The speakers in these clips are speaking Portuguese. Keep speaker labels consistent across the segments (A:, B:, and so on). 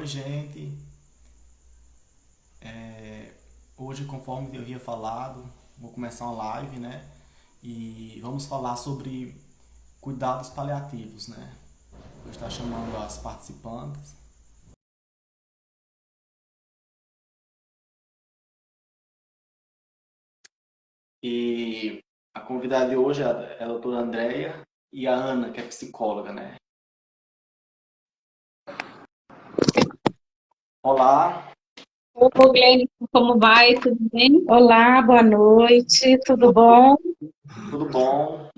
A: Oi, gente. É, Hoje, conforme eu havia falado, vou começar uma live, né? E vamos falar sobre cuidados paliativos, né? Vou estar chamando as participantes. E a convidada de hoje é a doutora Andréia e a Ana, que é psicóloga, né? Olá,
B: Ô, Glenn, como vai? Tudo bem?
C: Olá, boa noite, tudo bom?
A: tudo bom?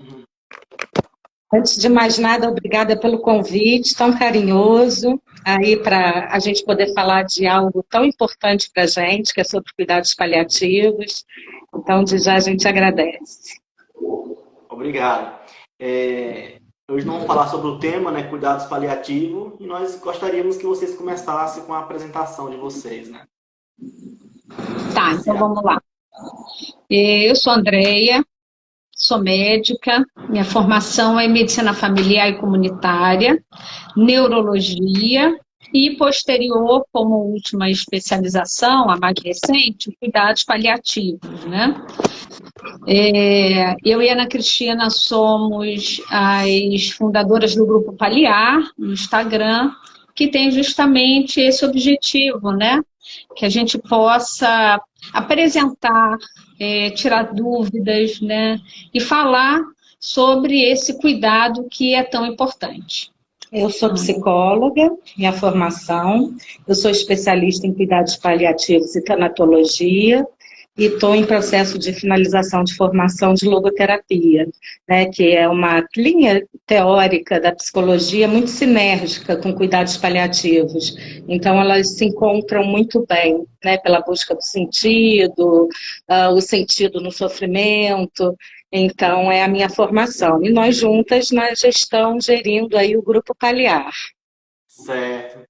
C: Antes de mais nada, obrigada pelo convite tão carinhoso aí para a gente poder falar de algo tão importante para a gente, que é sobre cuidados paliativos. Então, de já a gente agradece.
A: Obrigado. Hoje nós vamos falar sobre o tema, né, cuidados paliativos, e nós gostaríamos que vocês começassem com a apresentação de vocês, né?
B: Tá, então
A: Iniciar.
B: vamos lá. Eu sou Andreia, sou médica, minha formação é em medicina familiar e comunitária, neurologia e posterior, como última especialização, a mais recente, cuidados paliativos, né? Eu e a Ana Cristina somos as fundadoras do Grupo Paliar, no Instagram, que tem justamente esse objetivo, né? Que a gente possa apresentar, tirar dúvidas, né? E falar sobre esse cuidado que é tão importante.
C: Eu sou psicóloga, minha formação, eu sou especialista em cuidados paliativos e tanatologia, e estou em processo de finalização de formação de logoterapia, né, que é uma linha teórica da psicologia muito sinérgica com cuidados paliativos. Então, elas se encontram muito bem, né, pela busca do sentido, o sentido no sofrimento. Então, é a minha formação. E nós juntas na gestão, gerindo aí o Grupo Paliar.
A: Certo.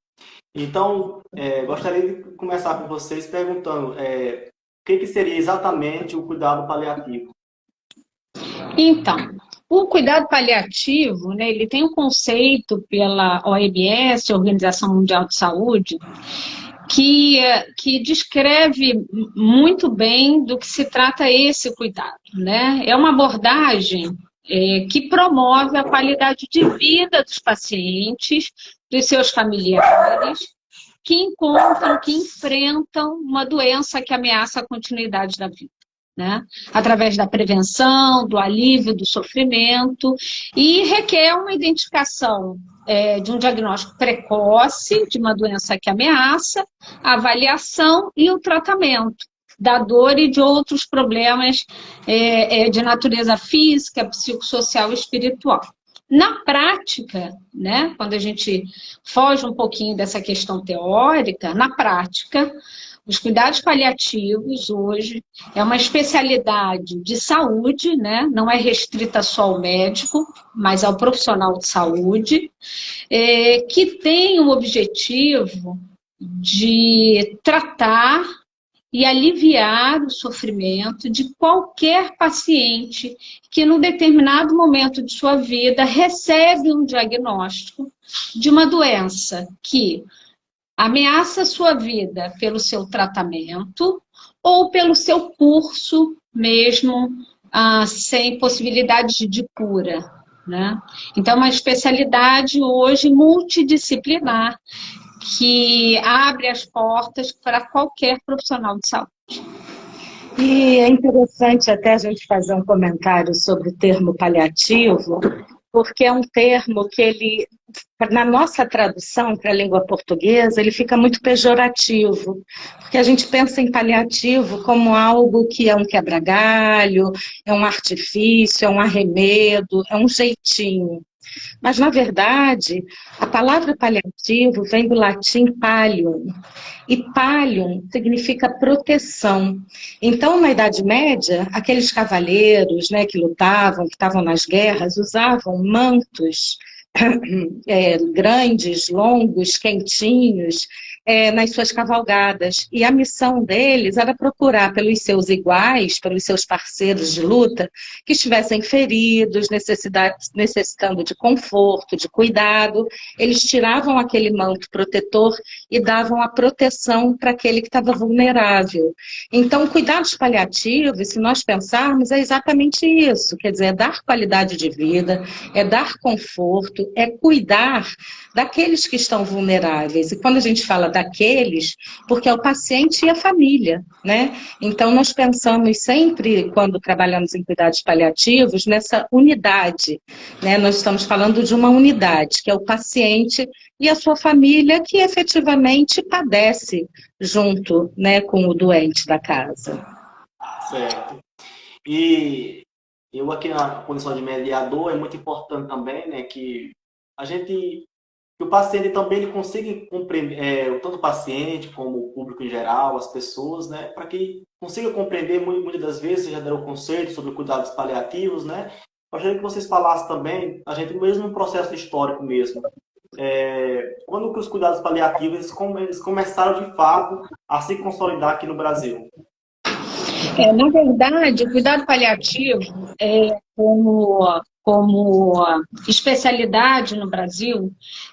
A: Então, gostaria de começar com vocês perguntando o que seria exatamente o cuidado paliativo?
B: Então, o cuidado paliativo, né, ele tem um conceito pela OMS, Organização Mundial de Saúde, que descreve muito bem do que se trata esse cuidado, né? É uma abordagem que promove a qualidade de vida dos pacientes, dos seus familiares, que encontram, que enfrentam uma doença que ameaça a continuidade da vida. Né? Através da prevenção, do alívio do sofrimento, e requer uma identificação de um diagnóstico precoce de uma doença que ameaça, a avaliação e o tratamento da dor e de outros problemas de natureza física, psicossocial e espiritual. Na prática, né, quando a gente foge um pouquinho dessa questão teórica, na prática, os cuidados paliativos hoje é uma especialidade de saúde, né? Não é restrita só ao médico, mas ao profissional de saúde, que tem o objetivo de tratar e aliviar o sofrimento de qualquer paciente que, num determinado momento de sua vida, recebe um diagnóstico de uma doença que ameaça a sua vida pelo seu tratamento ou pelo seu curso mesmo, sem possibilidade de cura. Né? Então, é uma especialidade hoje multidisciplinar que abre as portas para qualquer profissional de saúde.
C: E é interessante até a gente fazer um comentário sobre o termo paliativo, porque é um termo que ele, na nossa tradução para a língua portuguesa, ele fica muito pejorativo, porque a gente pensa em paliativo como algo que é um quebra-galho, é um artifício, é um arremedo, é um jeitinho. Mas, na verdade, a palavra paliativo vem do latim pallium, e pallium significa proteção. Então, na Idade Média, aqueles cavaleiros, né, que lutavam, que estavam nas guerras, usavam mantos grandes, longos, quentinhos, nas suas cavalgadas. E a missão deles era procurar pelos seus iguais, pelos seus parceiros de luta, que estivessem feridos, necessitando de conforto, de cuidado. Eles tiravam aquele manto protetor e davam a proteção para aquele que estava vulnerável. Então, cuidados paliativos, se nós pensarmos, é exatamente isso. Quer dizer, é dar qualidade de vida, é dar conforto, é cuidar daqueles que estão vulneráveis. E quando a gente fala daqueles, porque é o paciente e a família, né? Então, nós pensamos sempre, quando trabalhamos em cuidados paliativos, nessa unidade, né? Nós estamos falando de uma unidade, que é o paciente e a sua família, que efetivamente padece junto, né, com o doente da casa.
A: Certo. E eu aqui na condição de mediador, é muito importante também, né, que o paciente também ele consiga compreender, tanto o paciente como o público em geral, as pessoas, né, para que consiga compreender, muitas das vezes, você já deu o conceito sobre cuidados paliativos, né, eu gostaria que vocês falassem também, a gente mesmo no processo histórico mesmo, quando que os cuidados paliativos eles começaram de fato a se consolidar aqui no Brasil?
B: Na verdade, o cuidado paliativo, como especialidade no Brasil,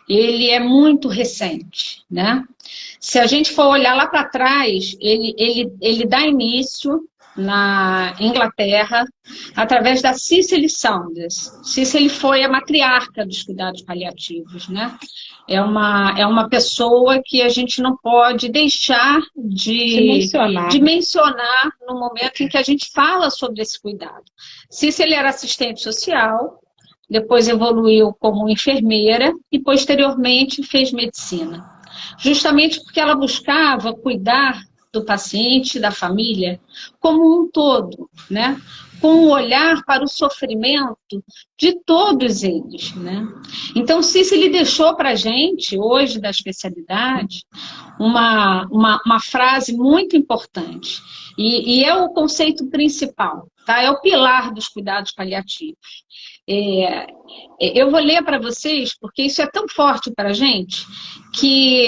B: ele é muito recente, né? Se a gente for olhar lá para trás, ele dá início na Inglaterra, através da Cicely Saunders. Cicely foi a matriarca dos cuidados paliativos, né? É uma pessoa que a gente não pode deixar de mencionar no momento em que a gente fala sobre esse cuidado. Cicely era assistente social, depois evoluiu como enfermeira e posteriormente fez medicina. Justamente porque ela buscava cuidar do paciente, da família, como um todo, né? Com um olhar para o sofrimento de todos eles, né? Então, Cicely deixou para a gente, hoje, da especialidade, uma frase muito importante, e é o conceito principal, tá? É o pilar dos cuidados paliativos. Eu vou ler para vocês, porque isso é tão forte para a gente, que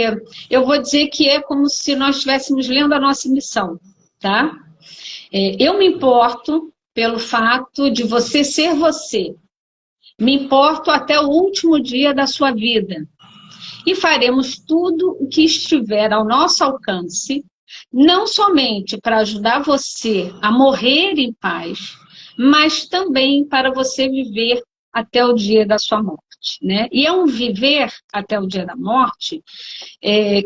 B: eu vou dizer que é como se nós estivéssemos lendo a nossa missão, tá? Eu me importo pelo fato de você ser você. Me importo até o último dia da sua vida. E faremos tudo o que estiver ao nosso alcance, não somente para ajudar você a morrer em paz, mas também para você viver até o dia da sua morte, né? E é um viver até o dia da morte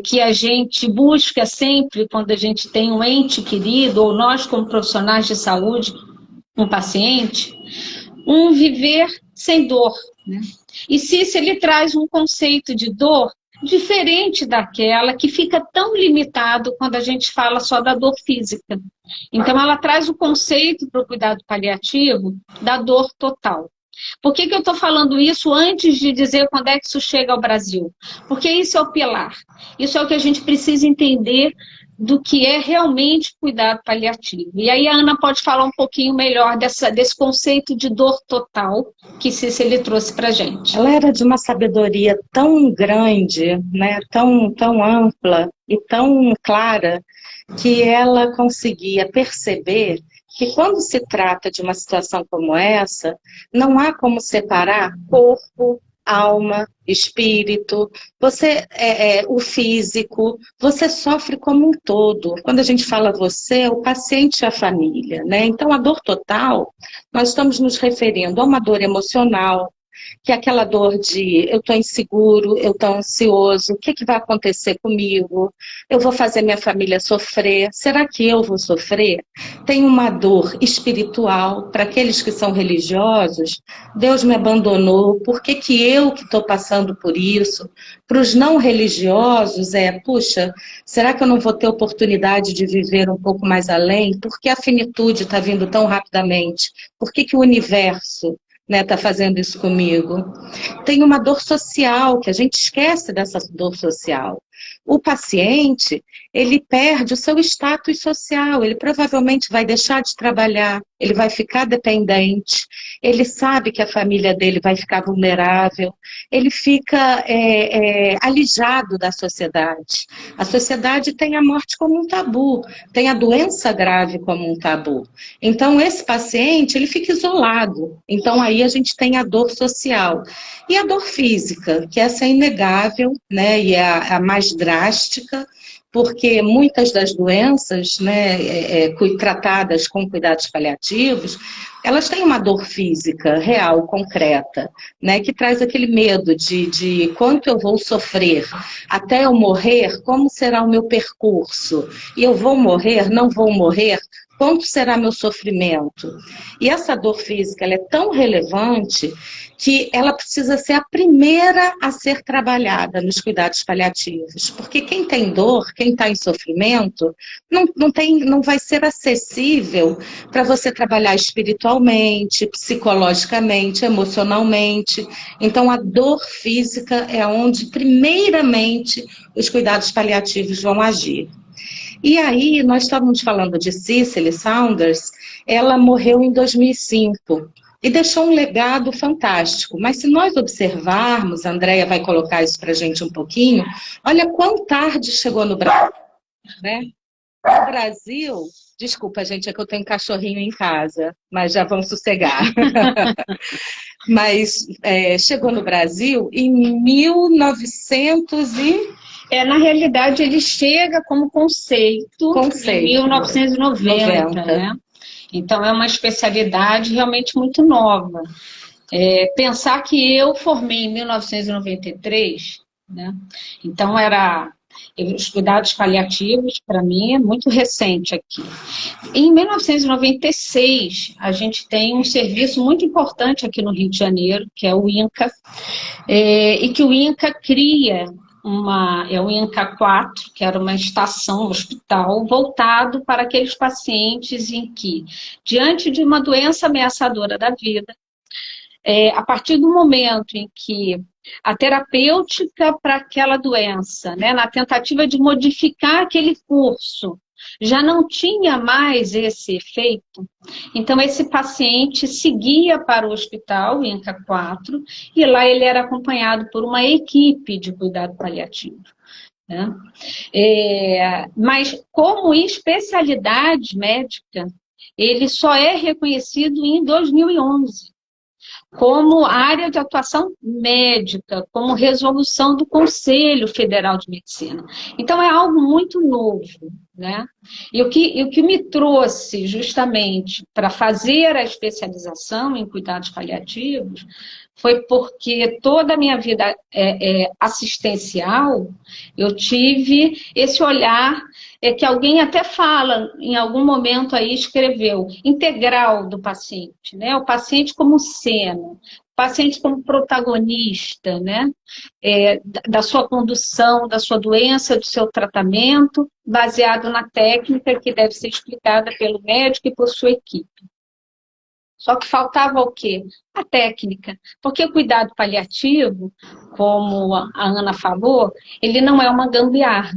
B: que a gente busca sempre quando a gente tem um ente querido, ou nós como profissionais de saúde, um paciente, um viver sem dor, né? E se ele traz um conceito de dor diferente daquela que fica tão limitado quando a gente fala só da dor física. Então, ela traz o conceito para o cuidado paliativo da dor total. Por que eu estou falando isso antes de dizer quando é que isso chega ao Brasil? Porque isso é o pilar. Isso é o que a gente precisa entender do que é realmente cuidado paliativo. E aí a Ana pode falar um pouquinho melhor desse conceito de dor total que Cicely trouxe para a gente.
C: Ela era de uma sabedoria tão grande, né, tão ampla e tão clara, que ela conseguia perceber que quando se trata de uma situação como essa, não há como separar corpo, alma, espírito, o físico, você sofre como um todo. Quando a gente fala você, o paciente e a família, né? Então, a dor total, nós estamos nos referindo a uma dor emocional, que é aquela dor de eu estou inseguro, eu estou ansioso, o que vai acontecer comigo? Eu vou fazer minha família sofrer? Será que eu vou sofrer? Tem uma dor espiritual, para aqueles que são religiosos, Deus me abandonou, por que eu que estou passando por isso? Para os não religiosos puxa, será que eu não vou ter oportunidade de viver um pouco mais além? Por que a finitude está vindo tão rapidamente? Por que o universo está fazendo isso comigo? Tem uma dor social, que a gente esquece dessa dor social. o paciente, ele perde o seu status social, ele provavelmente vai deixar de trabalhar, ele vai ficar dependente, ele sabe que a família dele vai ficar vulnerável, ele fica alijado da sociedade. A sociedade tem a morte como um tabu, tem a doença grave como um tabu. Então, esse paciente, ele fica isolado. Então, aí a gente tem a dor social. E a dor física, que essa é inegável, né, e é a mais drástica, porque muitas das doenças, né, tratadas com cuidados paliativos, elas têm uma dor física real, concreta, né, que traz aquele medo de quanto eu vou sofrer até eu morrer, como será o meu percurso? E eu vou morrer, não vou morrer? Quanto será meu sofrimento? E essa dor física ela é tão relevante que ela precisa ser a primeira a ser trabalhada nos cuidados paliativos. Porque quem tem dor, quem está em sofrimento, não vai ser acessível para você trabalhar espiritualmente, psicologicamente, emocionalmente. Então, a dor física é onde, primeiramente, os cuidados paliativos vão agir. E aí, nós estávamos falando de Cicely Saunders, ela morreu em 2005 e deixou um legado fantástico. Mas se nós observarmos, a Andréia vai colocar isso para a gente um pouquinho, olha quão tarde chegou no Brasil, né? No Brasil, desculpa, gente, é que eu tenho um cachorrinho em casa, mas já vão sossegar. Mas chegou no Brasil em 1900
B: na realidade, ele chega como conceito em 1990, né? Então, é uma especialidade realmente muito nova. Pensar que eu formei em 1993, né? Então, os cuidados paliativos, para mim, é muito recente aqui. Em 1996, a gente tem um serviço muito importante aqui no Rio de Janeiro, que é o INCA, e que o INCA cria o INCA 4, que era uma estação, um hospital, voltado para aqueles pacientes em que, diante de uma doença ameaçadora da vida, a partir do momento em que a terapêutica para aquela doença, né, na tentativa de modificar aquele curso, já não tinha mais esse efeito, então esse paciente seguia para o hospital, INCA 4, e lá ele era acompanhado por uma equipe de cuidado paliativo, né? Mas como especialidade médica, ele só é reconhecido em 2011. Como área de atuação médica, como resolução do Conselho Federal de Medicina. Então, é algo muito novo, né? E o que me trouxe justamente para fazer a especialização em cuidados paliativos foi porque toda a minha vida assistencial, eu tive esse olhar que alguém até fala, em algum momento aí escreveu, integral do paciente, né? O paciente como cena, o paciente como protagonista, né? Da sua condução, da sua doença, do seu tratamento, baseado na técnica que deve ser explicada pelo médico e por sua equipe. Só que faltava o quê? A técnica. Porque o cuidado paliativo, como a Ana falou, ele não é uma gambiarra.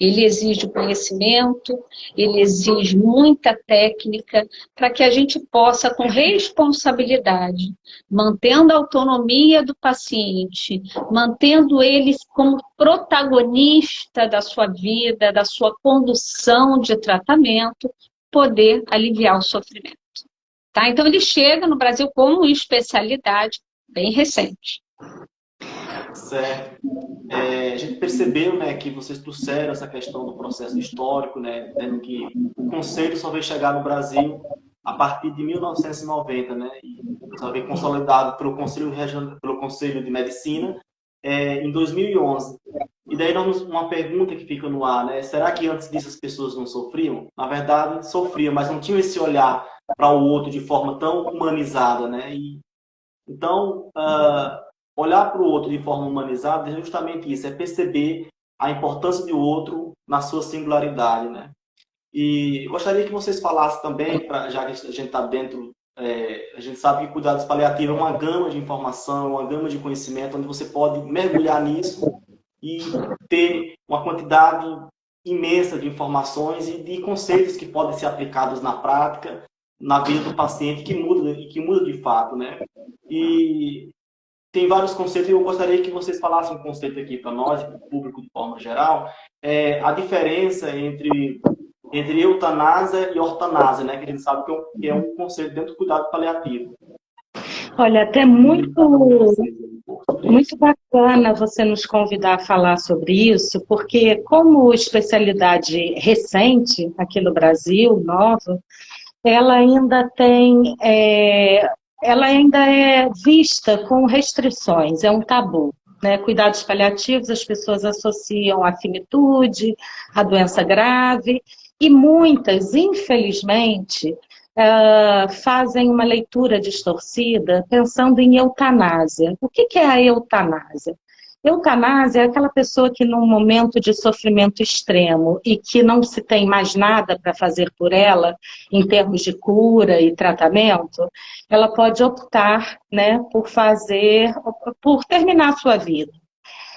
B: Ele exige conhecimento, ele exige muita técnica para que a gente possa, com responsabilidade, mantendo a autonomia do paciente, mantendo ele como protagonista da sua vida, da sua condução de tratamento, poder aliviar o sofrimento. Tá? Então, ele chega no Brasil como especialidade bem recente.
A: Certo. A gente percebeu, né, que vocês trouxeram essa questão do processo histórico, né, dizendo que o conselho só veio chegar no Brasil a partir de 1990, né, e só veio consolidado pelo Conselho de Medicina em 2011. E daí uma pergunta que fica no ar, né, será que antes disso as pessoas não sofriam? Na verdade, sofriam, mas não tinham esse olhar para o outro de forma tão humanizada, né? Então, olhar para o outro de forma humanizada é justamente isso, é perceber a importância do outro na sua singularidade, né? E gostaria que vocês falassem também, já que a gente está dentro, a gente sabe que cuidados paliativos é uma gama de informação, uma gama de conhecimento, onde você pode mergulhar nisso e ter uma quantidade imensa de informações e de conceitos que podem ser aplicados na prática, na vida do paciente, que muda de fato, né? E tem vários conceitos e eu gostaria que vocês falassem um conceito aqui para nós, para o público de forma geral, a diferença entre eutanásia e ortanásia, né? Que a gente sabe que é um conceito dentro do cuidado paliativo.
C: Olha, até muito bacana você nos convidar a falar sobre isso, porque como especialidade recente aqui no Brasil, nova, ela ainda tem, ela ainda é vista com restrições, é um tabu. Né? Cuidados paliativos, as pessoas associam à finitude, à doença grave, e muitas, infelizmente, fazem uma leitura distorcida pensando em eutanásia. O que é a eutanásia? Eutanásia é aquela pessoa que num momento de sofrimento extremo e que não se tem mais nada para fazer por ela, em termos de cura e tratamento, ela pode optar, né, por terminar a sua vida.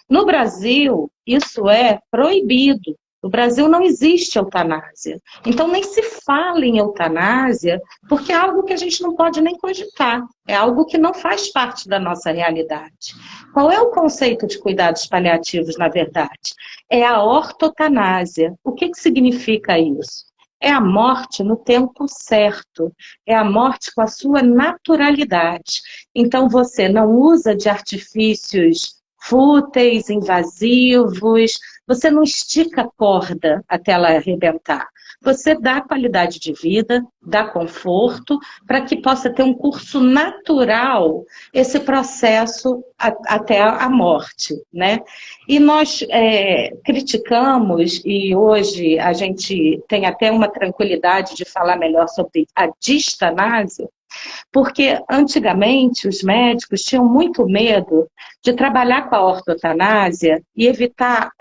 C: No Brasil, isso é proibido. No Brasil não existe eutanásia. Então nem se fala em eutanásia, porque é algo que a gente não pode nem cogitar. É algo que não faz parte da nossa realidade. Qual é o conceito de cuidados paliativos, na verdade? É a ortotanásia. O que significa isso? É a morte no tempo certo. É a morte com a sua naturalidade. Então você não usa de artifícios fúteis, invasivos, você não estica a corda até ela arrebentar. Você dá qualidade de vida, dá conforto, para que possa ter um curso natural esse processo até a morte, né? E nós criticamos, e hoje a gente tem até uma tranquilidade de falar melhor sobre a distanásia, porque antigamente os médicos tinham muito medo de trabalhar com a ortotanásia e evitar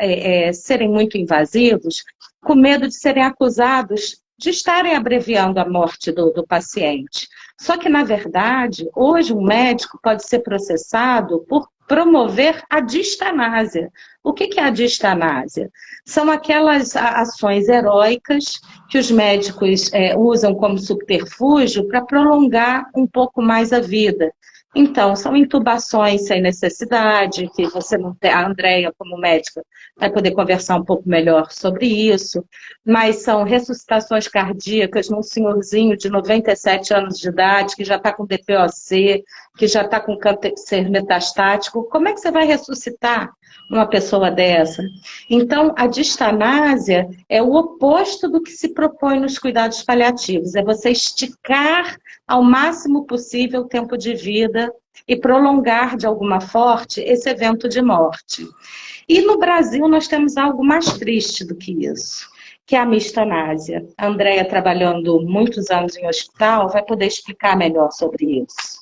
C: serem muito invasivos, com medo de serem acusados de estarem abreviando a morte do paciente. Só que, na verdade, hoje um médico pode ser processado por promover a distanásia. O que é a distanásia? São aquelas ações heróicas que os médicos usam como subterfúgio para prolongar um pouco mais a vida. Então, são intubações sem necessidade, que você não tem, a Andrea, como médica, vai poder conversar um pouco melhor sobre isso, mas são ressuscitações cardíacas num senhorzinho de 97 anos de idade, que já está com DPOC, que já está com câncer metastático. Como é que você vai ressuscitar uma pessoa dessa? Então, a distanásia é o oposto do que se propõe nos cuidados paliativos, é você esticar ao máximo possível o tempo de vida e prolongar de alguma forma esse evento de morte. E no Brasil nós temos algo mais triste do que isso, que é a mistanásia. A Andrea, trabalhando muitos anos em hospital, vai poder explicar melhor sobre isso.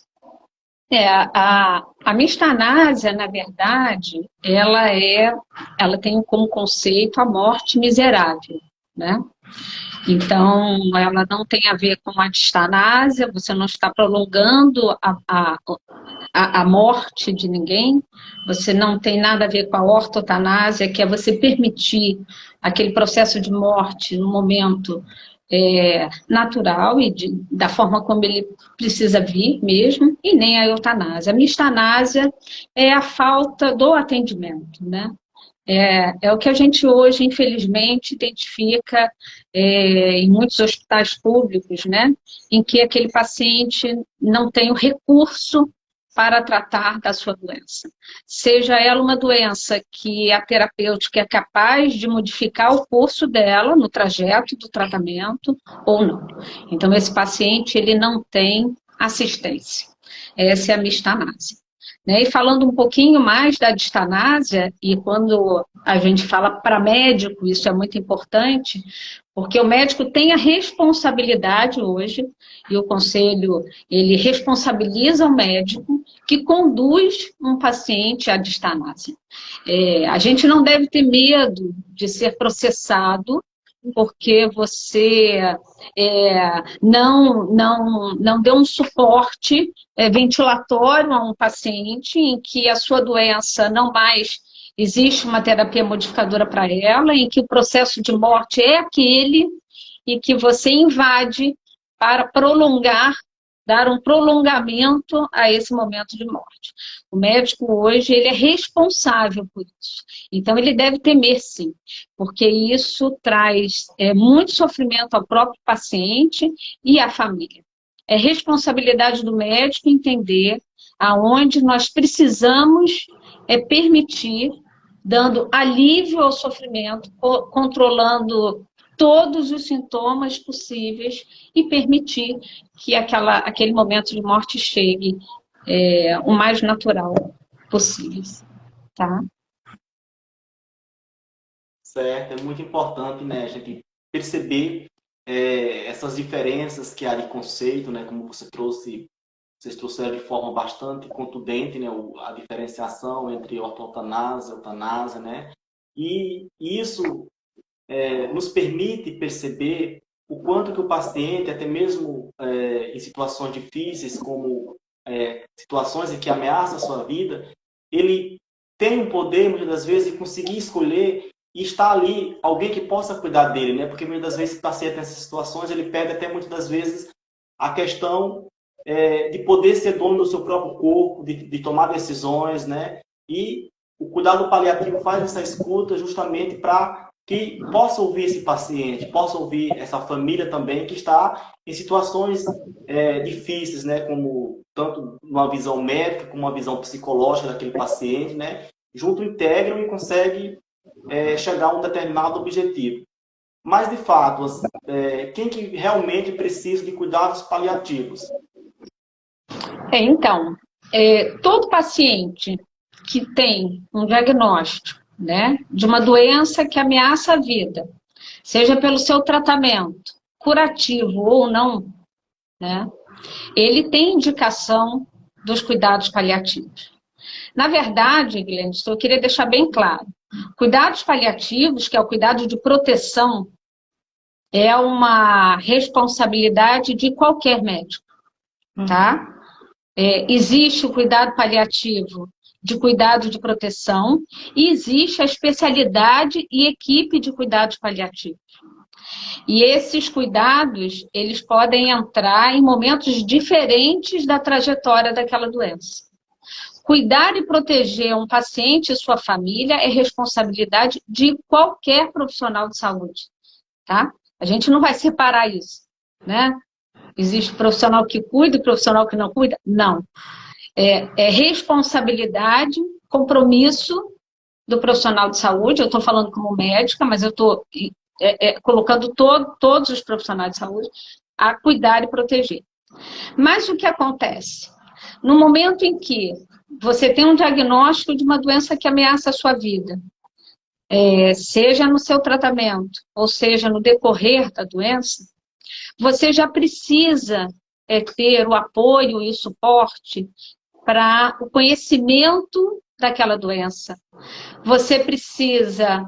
B: A mistanásia, na verdade, ela tem como conceito a morte miserável, né? Então, ela não tem a ver com a distanásia, você não está prolongando a morte de ninguém, você não tem nada a ver com a ortotanásia, que é você permitir aquele processo de morte no momento natural e da forma como ele precisa vir mesmo, e nem a eutanásia. A mistanásia é a falta do atendimento, né? É o que a gente hoje, infelizmente, identifica em muitos hospitais públicos, né? Em que aquele paciente não tem o recurso para tratar da sua doença. Seja ela uma doença que a terapêutica é capaz de modificar o curso dela no trajeto do tratamento ou não. Então, esse paciente ele não tem assistência. Essa é a mistanásia. E falando um pouquinho mais da distanásia, e quando a gente fala para médico, isso é muito importante, porque o médico tem a responsabilidade hoje, e o conselho, ele responsabiliza o médico que conduz um paciente à distanásia. A gente não deve ter medo de ser processado, porque você não deu um suporte ventilatório a um paciente em que a sua doença não mais existe uma terapia modificadora para ela, em que o processo de morte é aquele e que você invade para prolongar, dar um prolongamento a esse momento de morte. O médico hoje, ele é responsável por isso. Então, ele deve temer, sim, porque isso traz muito sofrimento ao próprio paciente e à família. É responsabilidade do médico entender aonde nós precisamos permitir, dando alívio ao sofrimento, controlando todos os sintomas possíveis e permitir que aquele momento de morte chegue o mais natural possível, tá?
A: Certo, é muito importante, né, a gente perceber essas diferenças que há de conceito, né, como vocês trouxeram de forma bastante contundente, né, a diferenciação entre ortotanásia e eutanásia, né, e isso nos permite perceber o quanto que o paciente, até mesmo em situações difíceis, como situações em que ameaça a sua vida, ele tem um poder, muitas das vezes, de conseguir escolher e estar ali alguém que possa cuidar dele, né? Porque muitas das vezes o paciente nessas situações, ele perde até muitas das vezes a questão de poder ser dono do seu próprio corpo, de tomar decisões, né? E o cuidado paliativo faz essa escuta justamente para que possa ouvir esse paciente, possa ouvir essa família também que está em situações difíceis, né? Como tanto uma visão médica como uma visão psicológica daquele paciente, né? Junto integram e consegue chegar a um determinado objetivo. Mas, de fato, quem que realmente precisa de cuidados paliativos?
B: Então, todo paciente que tem um diagnóstico, né, de uma doença que ameaça a vida, seja pelo seu tratamento curativo ou não, né, ele tem indicação dos cuidados paliativos. Na verdade, Guilherme, eu queria deixar bem claro, cuidados paliativos, que é o cuidado de proteção, é uma responsabilidade de qualquer médico, tá? Existe o cuidado paliativo de cuidado de proteção e existe a especialidade e equipe de cuidados paliativos. E esses cuidados, eles podem entrar em momentos diferentes da trajetória daquela doença. Cuidar e proteger um paciente e sua família é responsabilidade de qualquer profissional de saúde, tá? A gente não vai separar isso, né? Existe profissional que cuida e profissional que não cuida? Não. É responsabilidade, compromisso do profissional de saúde. Eu estou falando como médica, mas eu estou colocando todos os profissionais de saúde a cuidar e proteger. Mas o que acontece? No momento em que você tem um diagnóstico de uma doença que ameaça a sua vida, seja no seu tratamento, ou seja no decorrer da doença, você já precisa ter o apoio e o suporte para o conhecimento daquela doença. Você precisa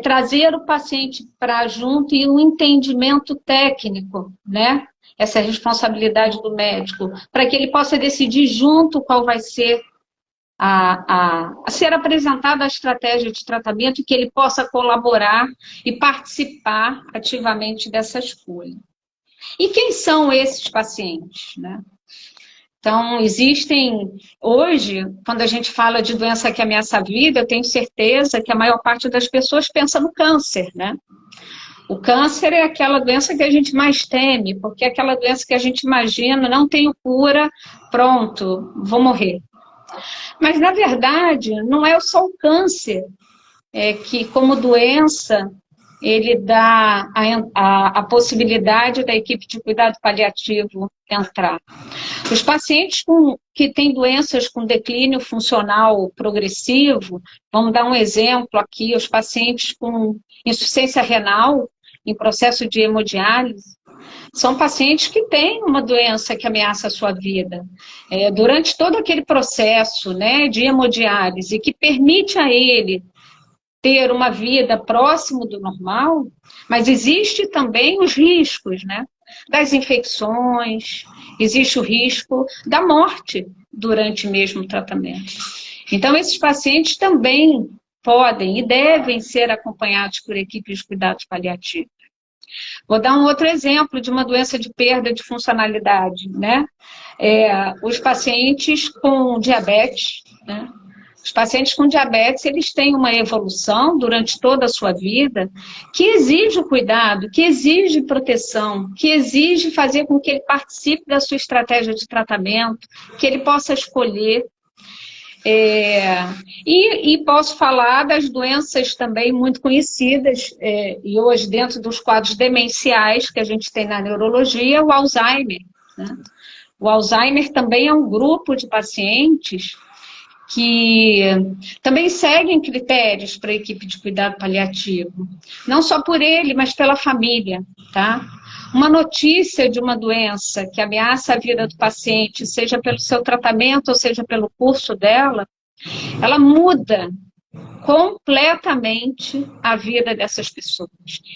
B: trazer o paciente para junto e um entendimento técnico, né? Essa é a responsabilidade do médico, para que ele possa decidir junto qual vai ser a ser apresentada a estratégia de tratamento e que ele possa colaborar e participar ativamente dessa escolha. E quem são esses pacientes, né? Então, existem, hoje, quando a gente fala de doença que ameaça a vida, eu tenho certeza que a maior parte das pessoas pensa no câncer, né? O câncer é aquela doença que a gente mais teme, porque é aquela doença que a gente imagina, não tenho cura, pronto, vou morrer. Mas, na verdade, não é só o câncer que, como doença, ele dá a possibilidade da equipe de cuidado paliativo entrar. Os pacientes que têm doenças com declínio funcional progressivo, vamos dar um exemplo aqui, os pacientes com insuficiência renal, em processo de hemodiálise, são pacientes que têm uma doença que ameaça a sua vida. Durante todo aquele processo, né, de hemodiálise, que permite a ele ter uma vida próximo do normal, mas existe também os riscos, né, das infecções, existe o risco da morte durante mesmo o tratamento. Então, esses pacientes também podem e devem ser acompanhados por equipes de cuidados paliativos. Vou dar um outro exemplo de uma doença de perda de funcionalidade, né? Os pacientes com diabetes, né? Os pacientes com diabetes, eles têm uma evolução durante toda a sua vida que exige o cuidado, que exige proteção, que exige fazer com que ele participe da sua estratégia de tratamento, que ele possa escolher. E posso falar das doenças também muito conhecidas, e hoje dentro dos quadros demenciais que a gente tem na neurologia, o Alzheimer, né? O Alzheimer também é um grupo de pacientes que também seguem critérios para a equipe de cuidado paliativo, não só por ele, mas pela família, tá? Uma notícia de uma doença que ameaça a vida do paciente, seja pelo seu tratamento ou seja pelo curso dela, ela muda completamente a vida dessas pessoas,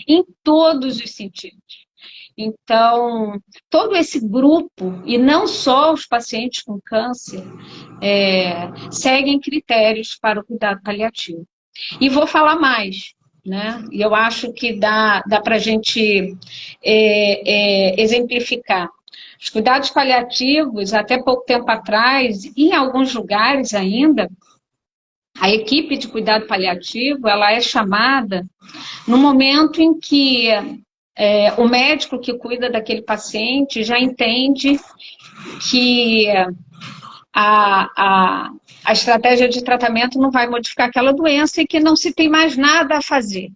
B: em todos os sentidos. Então, todo esse grupo, e não só os pacientes com câncer, seguem critérios para o cuidado paliativo. E vou falar mais, né? E eu acho que dá para a gente exemplificar. Os cuidados paliativos, até pouco tempo atrás, e em alguns lugares ainda, a equipe de cuidado paliativo, ela é chamada no momento em que o médico que cuida daquele paciente já entende que a estratégia de tratamento não vai modificar aquela doença e que não se tem mais nada a fazer.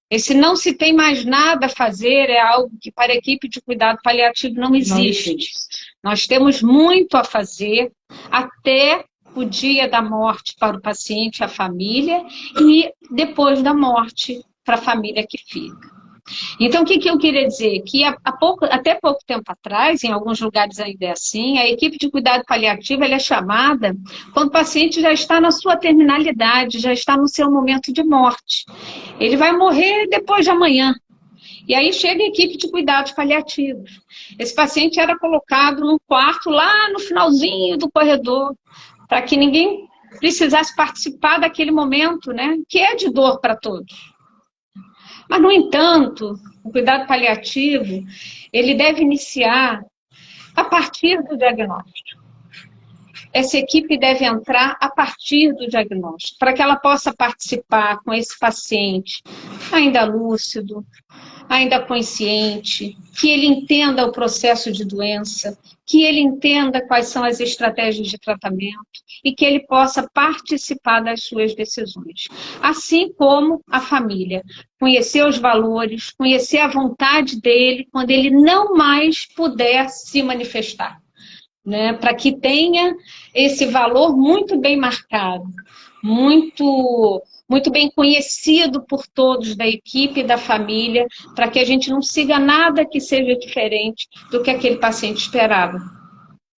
B: Esse não se tem mais nada a fazer é algo que para a equipe de cuidado paliativo não existe. Nós temos muito a fazer até o dia da morte para o paciente e a família e depois da morte para a família que fica. Então, o que eu queria dizer? Que até pouco tempo atrás, em alguns lugares ainda é assim, a equipe de cuidado paliativo ela é chamada quando o paciente já está na sua terminalidade, já está no seu momento de morte. Ele vai morrer depois de amanhã. E aí chega a equipe de cuidados paliativos. Esse paciente era colocado num quarto lá no finalzinho do corredor, para que ninguém precisasse participar daquele momento, né? Que é de dor para todos. Mas, no entanto, o cuidado paliativo, ele deve iniciar a partir do diagnóstico. Essa equipe deve entrar a partir do diagnóstico, para que ela possa participar com esse paciente ainda lúcido, ainda consciente, que ele entenda o processo de doença, que ele entenda quais são as estratégias de tratamento e que ele possa participar das suas decisões. Assim como a família, conhecer os valores, conhecer a vontade dele quando ele não mais puder se manifestar, né? Para que tenha esse valor muito bem marcado, muito bem conhecido por todos da equipe e da família, para que a gente não siga nada que seja diferente do que aquele paciente esperava.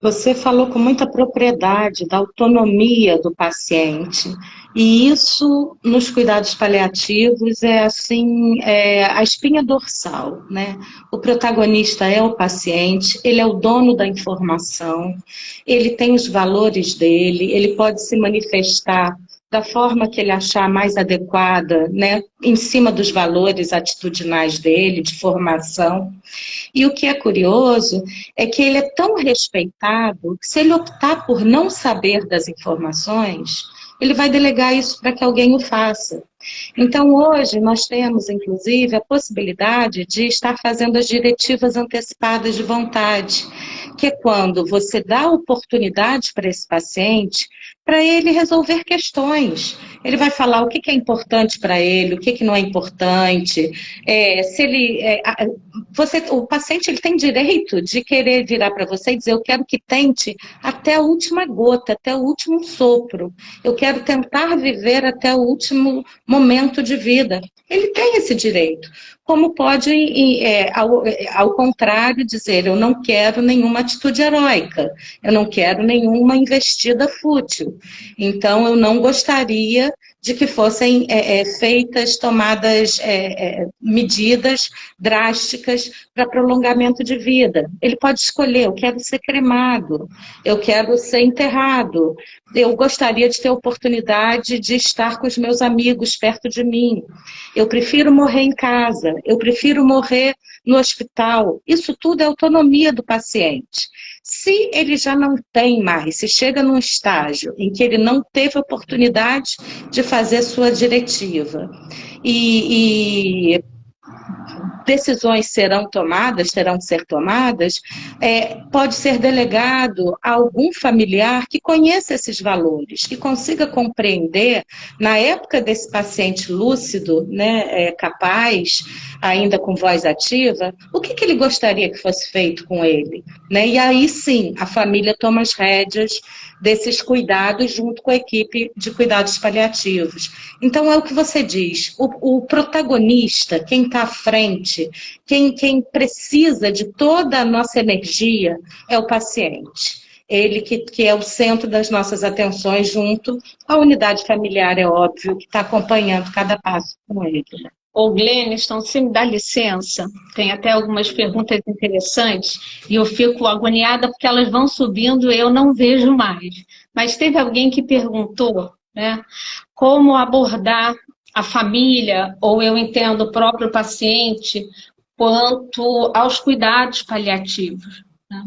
C: Você falou com muita propriedade da autonomia do paciente, e isso nos cuidados paliativos é assim, a espinha dorsal, né? O protagonista é o paciente, ele é o dono da informação, ele tem os valores dele, ele pode se manifestar da forma que ele achar mais adequada, né, em cima dos valores atitudinais dele, de formação. E o que é curioso é que ele é tão respeitado que se ele optar por não saber das informações, ele vai delegar isso para que alguém o faça. Então, hoje, nós temos, inclusive, a possibilidade de estar fazendo as diretivas antecipadas de vontade, que é quando você dá oportunidade para esse paciente, para ele resolver questões. Ele vai falar o que é importante para ele, o que não é importante. O paciente ele tem direito de querer virar para você e dizer: eu quero que tente até a última gota, até o último sopro. Eu quero tentar viver até o último momento de vida. Ele tem esse direito. Como pode, ao contrário, dizer: eu não quero nenhuma atitude heróica, eu não quero nenhuma investida fútil. Então, eu não gostaria de que fossem feitas, tomadas medidas drásticas para prolongamento de vida. Ele pode escolher, eu quero ser cremado, eu quero ser enterrado, eu gostaria de ter a oportunidade de estar com os meus amigos perto de mim, eu prefiro morrer em casa, eu prefiro morrer no hospital. Isso tudo é autonomia do paciente. Se ele já não tem mais, se chega num estágio em que ele não teve oportunidade de fazer sua diretiva e decisões terão que ser tomadas, pode ser delegado a algum familiar que conheça esses valores, que consiga compreender, na época desse paciente lúcido, né, capaz, ainda com voz ativa, o que ele gostaria que fosse feito com ele, né? E aí sim, a família toma as rédeas desses cuidados junto com a equipe de cuidados paliativos. Então é o que você diz, o protagonista, quem está à frente, quem precisa de toda a nossa energia é o paciente. Ele que é o centro das nossas atenções junto à unidade familiar, é óbvio, que está acompanhando cada passo com ele.
B: Ô, Gleniston, se me dá licença, tem até algumas perguntas interessantes e eu fico agoniada porque elas vão subindo e eu não vejo mais. Mas teve alguém que perguntou, né, como abordar a família, ou eu entendo o próprio paciente, quanto aos cuidados paliativos, né?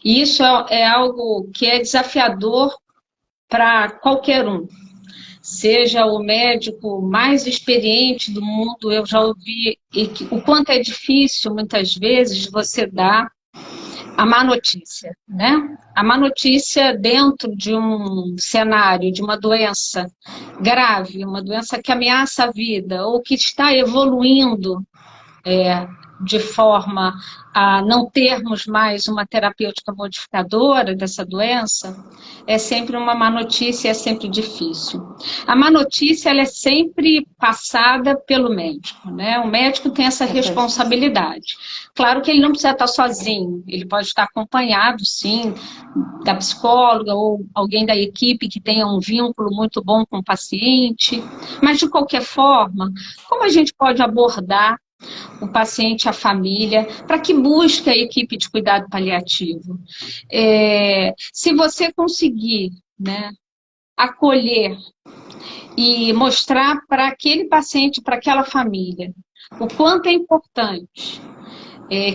B: E isso é algo que é desafiador para qualquer um. Seja o médico mais experiente do mundo, eu já ouvi o quanto é difícil, muitas vezes, você dar a má notícia, né? A má notícia dentro de um cenário, de uma doença grave, uma doença que ameaça a vida, ou que está evoluindo de forma a não termos mais uma terapêutica modificadora dessa doença, é sempre uma má notícia, é sempre difícil. A má notícia, ela é sempre passada pelo médico, né? O médico tem essa responsabilidade. Claro que ele não precisa estar sozinho, ele pode estar acompanhado, sim, da psicóloga ou alguém da equipe que tenha um vínculo muito bom com o paciente, mas de qualquer forma, como a gente pode abordar o paciente, a família, para que busque a equipe de cuidado paliativo? Se você conseguir, né, acolher e mostrar para aquele paciente, para aquela família, o quanto é importante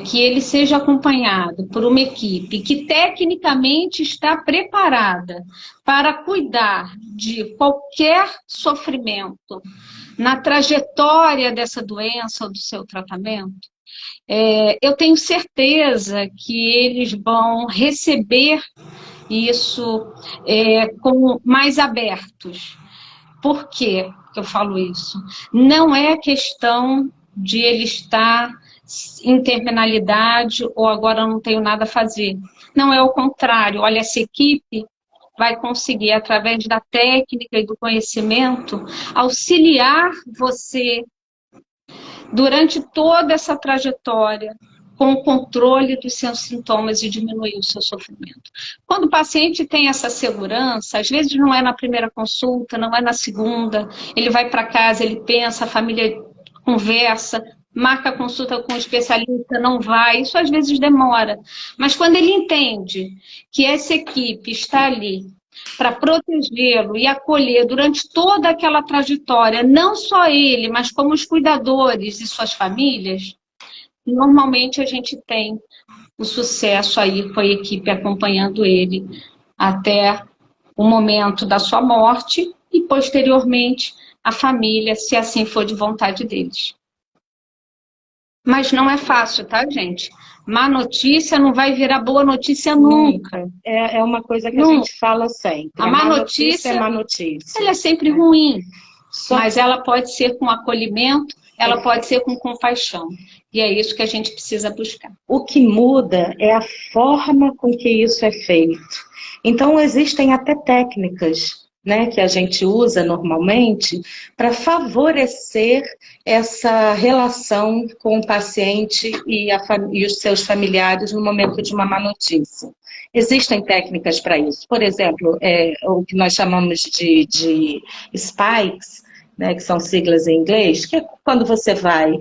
B: que ele seja acompanhado por uma equipe que tecnicamente está preparada para cuidar de qualquer sofrimento na trajetória dessa doença ou do seu tratamento, eu tenho certeza que eles vão receber isso com mais abertos. Por que eu falo isso? Não é questão de ele estar em terminalidade ou agora eu não tenho nada a fazer. Não, é o contrário. Olha, essa equipe vai conseguir, através da técnica e do conhecimento, auxiliar você durante toda essa trajetória com o controle dos seus sintomas e diminuir o seu sofrimento. Quando o paciente tem essa segurança, às vezes não é na primeira consulta, não é na segunda, ele vai para casa, ele pensa, a família conversa, marca a consulta com o especialista, não vai, isso às vezes demora. Mas quando ele entende que essa equipe está ali para protegê-lo e acolher durante toda aquela trajetória, não só ele, mas como os cuidadores e suas famílias, normalmente a gente tem o sucesso aí com a equipe acompanhando ele até o momento da sua morte e, posteriormente, a família, se assim for de vontade deles. Mas não é fácil, tá, gente? Má notícia não vai virar boa notícia nunca.
C: É uma coisa que a gente fala sempre.
B: A má notícia é má notícia. Ela é sempre ruim, mas ela pode ser com acolhimento, ela pode ser com compaixão. E é isso que a gente precisa buscar.
C: O que muda é a forma com que isso é feito. Então, existem até técnicas, né, que a gente usa normalmente para favorecer essa relação com o paciente e os seus familiares no momento de uma má notícia. Existem técnicas para isso. Por exemplo, o que nós chamamos de spikes, né, que são siglas em inglês, que é quando você vai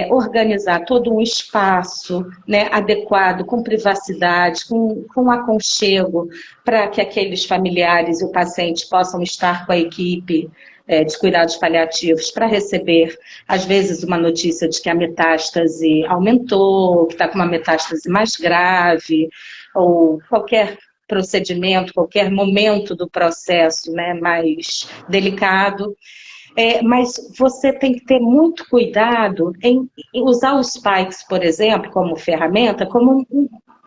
C: organizar todo um espaço, né, adequado, com privacidade, com aconchego, para que aqueles familiares e o paciente possam estar com a equipe de cuidados paliativos para receber, às vezes, uma notícia de que a metástase aumentou, que está com uma metástase mais grave, ou qualquer procedimento, qualquer momento do processo, né, mais delicado. Mas você tem que ter muito cuidado em usar os spikes, por exemplo, como ferramenta, como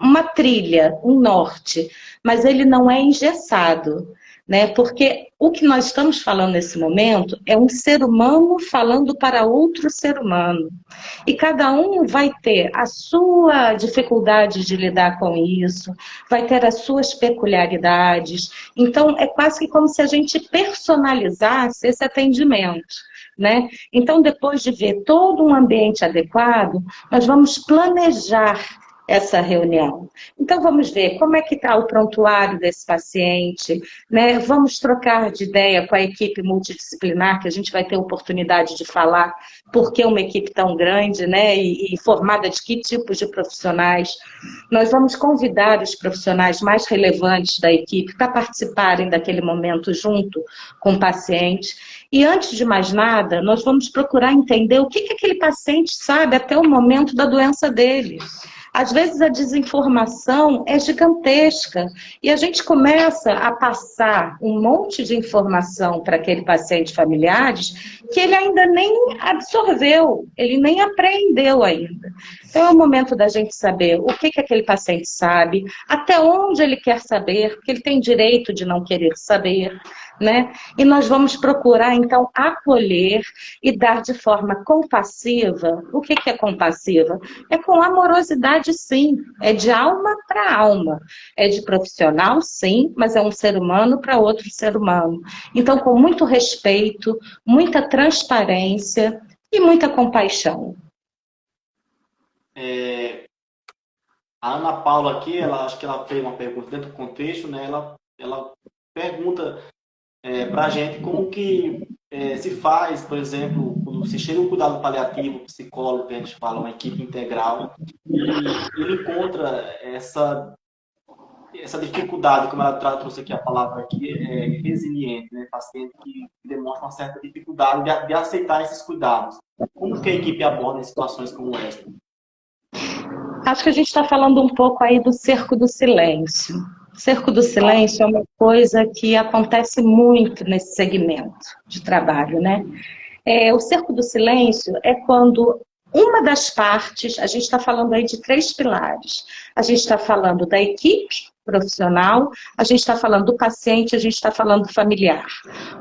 C: uma trilha, um norte, mas ele não é engessado, né? Porque o que nós estamos falando nesse momento é um ser humano falando para outro ser humano. E cada um vai ter a sua dificuldade de lidar com isso, vai ter as suas peculiaridades. Então, é quase que como se a gente personalizasse esse atendimento, né? Então, depois de ver todo um ambiente adequado, nós vamos planejar essa reunião. Então, vamos ver como é que está o prontuário desse paciente, né? Vamos trocar de ideia com a equipe multidisciplinar, que a gente vai ter oportunidade de falar por que uma equipe tão grande, né? E formada de que tipos de profissionais. Nós vamos convidar os profissionais mais relevantes da equipe para participarem daquele momento junto com o paciente. E antes de mais nada, nós vamos procurar entender o que aquele paciente sabe até o momento da doença dele. Às vezes a desinformação é gigantesca e a gente começa a passar um monte de informação para aquele paciente familiares que ele ainda nem absorveu, ele nem aprendeu ainda. Então é o momento da gente saber o que aquele paciente sabe, até onde ele quer saber, porque ele tem direito de não querer saber, né? E nós vamos procurar, então, acolher e dar de forma compassiva. O que é compassiva? É com amorosidade, sim. É de alma para alma. É de profissional, sim, mas é um ser humano para outro ser humano. Então, com muito respeito, muita transparência e muita compaixão.
A: A Ana Paula aqui, acho que ela fez uma pergunta dentro do contexto, né? Ela pergunta para a gente como que se faz, por exemplo, quando se chega um cuidado paliativo, psicólogo, que a gente fala, uma equipe integral, e ele encontra essa dificuldade, como ela trouxe aqui a palavra aqui, resiliente, né? Paciente que demonstra uma certa dificuldade de aceitar esses cuidados. Como que a equipe aborda em situações como essa?
C: Acho que a gente está falando um pouco aí do cerco do silêncio. O cerco do silêncio é uma coisa que acontece muito nesse segmento de trabalho, né? O cerco do silêncio é quando uma das partes, a gente está falando aí de 3 pilares. A gente está falando da equipe profissional, a gente está falando do paciente, a gente está falando do familiar.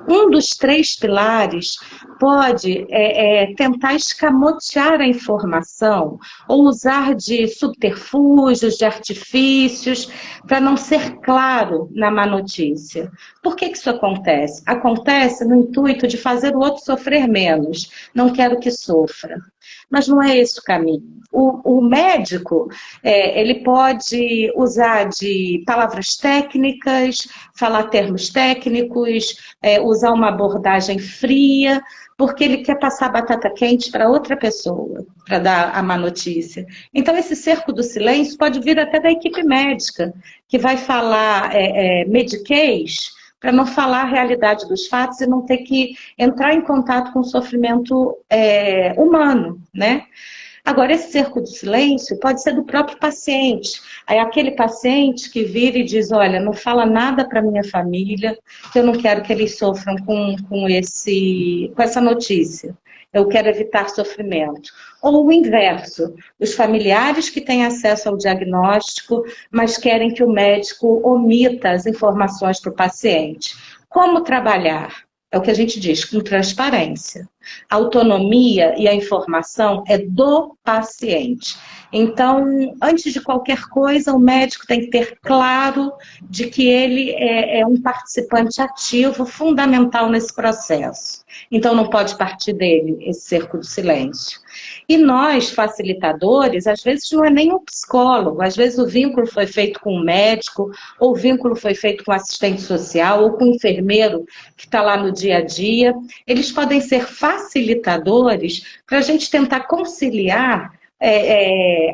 C: Um dos 3 pilares pode tentar escamotear a informação ou usar de subterfúgios, de artifícios, para não ser claro na má notícia. Por que isso acontece? Acontece no intuito de fazer o outro sofrer menos. Não quero que sofra. Mas não é esse o caminho. O médico, ele pode usar de palavras técnicas, falar termos técnicos, usar uma abordagem fria, porque ele quer passar batata quente para outra pessoa, para dar a má notícia. Então, esse cerco do silêncio pode vir até da equipe médica, que vai falar mediquês, para não falar a realidade dos fatos e não ter que entrar em contato com o sofrimento humano, né? Agora, esse cerco do silêncio pode ser do próprio paciente. Aí aquele paciente que vira e diz, olha, não fala nada para minha família, que eu não quero que eles sofram com essa notícia. Eu quero evitar sofrimento. Ou o inverso, os familiares que têm acesso ao diagnóstico, mas querem que o médico omita as informações para o paciente. Como trabalhar? É o que a gente diz, com transparência. A autonomia e a informação é do paciente. Então, antes de qualquer coisa, o médico tem que ter claro de que ele é um participante ativo, fundamental nesse processo. Então, não pode partir dele esse cerco do silêncio. E nós, facilitadores, às vezes não é nem um psicólogo, às vezes o vínculo foi feito com o médico, ou o vínculo foi feito com o assistente social, ou com o enfermeiro que está lá no dia a dia. Eles podem ser facilitadores para a gente tentar conciliar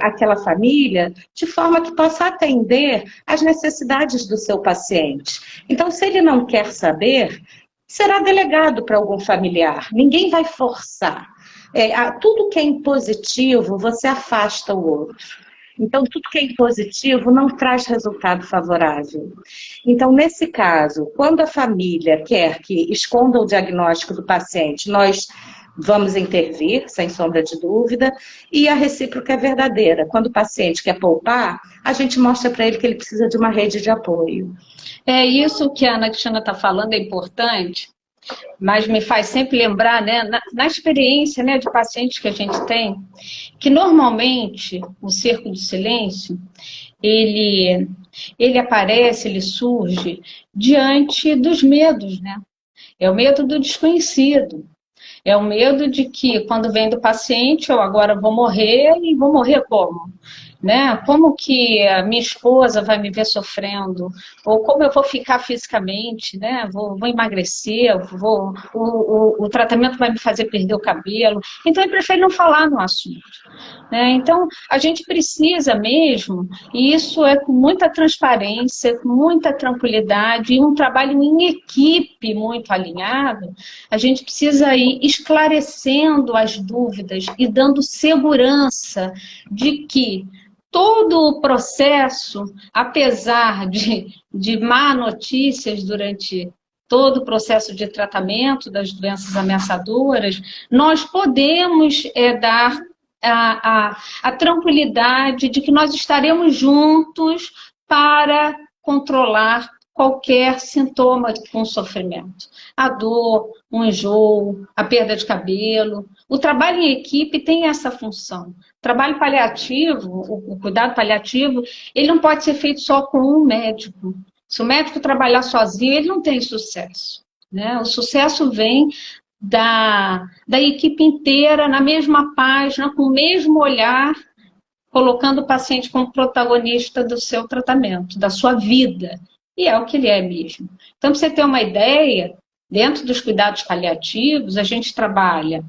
C: aquela família de forma que possa atender às necessidades do seu paciente. Então, se ele não quer saber, será delegado para algum familiar. Ninguém vai forçar. Tudo que é impositivo, você afasta o outro. Então, tudo que é impositivo não traz resultado favorável. Então, nesse caso, quando a família quer que esconda o diagnóstico do paciente, nós vamos intervir, sem sombra de dúvida, e a recíproca é verdadeira. Quando o paciente quer poupar, a gente mostra para ele que ele precisa de uma rede de apoio.
B: Isso que a Ana Cristina está falando é importante, mas me faz sempre lembrar, né, na experiência, né, de pacientes que a gente tem, que normalmente o cerco do silêncio, ele aparece, ele surge diante dos medos, né? É o medo do desconhecido. É o medo de que, quando vem do paciente, eu agora vou morrer, e vou morrer como? Né? Como que a minha esposa vai me ver sofrendo? Ou como eu vou ficar fisicamente? Né? Vou emagrecer? O tratamento vai me fazer perder o cabelo? Então, ele prefere não falar no assunto. Né? Então, a gente precisa mesmo, e isso é com muita transparência, com muita tranquilidade, e um trabalho em equipe muito alinhado, a gente precisa ir esclarecendo as dúvidas e dando segurança de que todo o processo, apesar de má notícias durante todo o processo de tratamento das doenças ameaçadoras, nós podemos dar a tranquilidade de que nós estaremos juntos para controlar qualquer sintoma com sofrimento. A dor, o enjoo, a perda de cabelo. O trabalho em equipe tem essa função. O trabalho paliativo, o cuidado paliativo, ele não pode ser feito só com um médico. Se o médico trabalhar sozinho, ele não tem sucesso. Né? O sucesso vem da equipe inteira, na mesma página, com o mesmo olhar, colocando o paciente como protagonista do seu tratamento, da sua vida. E é o que ele é mesmo. Então, para você ter uma ideia, dentro dos cuidados paliativos, a gente trabalha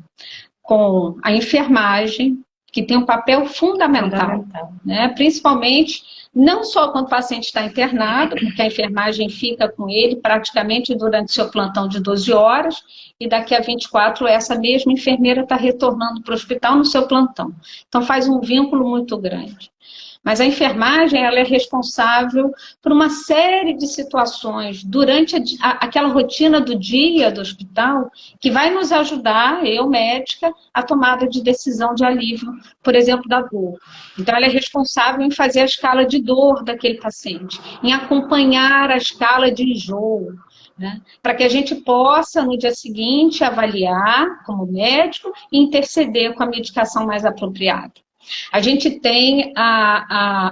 B: com a enfermagem, que tem um papel fundamental. Né? Principalmente, não só quando o paciente está internado, porque a enfermagem fica com ele praticamente durante seu plantão de 12 horas, e daqui a 24, essa mesma enfermeira está retornando para o hospital no seu plantão. Então, faz um vínculo muito grande. Mas a enfermagem, ela é responsável por uma série de situações durante aquela rotina do dia do hospital que vai nos ajudar, eu, médica, a tomada de decisão de alívio, por exemplo, da dor. Então, ela é responsável em fazer a escala de dor daquele paciente, em acompanhar a escala de enjoo, né? Para que a gente possa, no dia seguinte, avaliar como médico e interceder com a medicação mais apropriada. A gente tem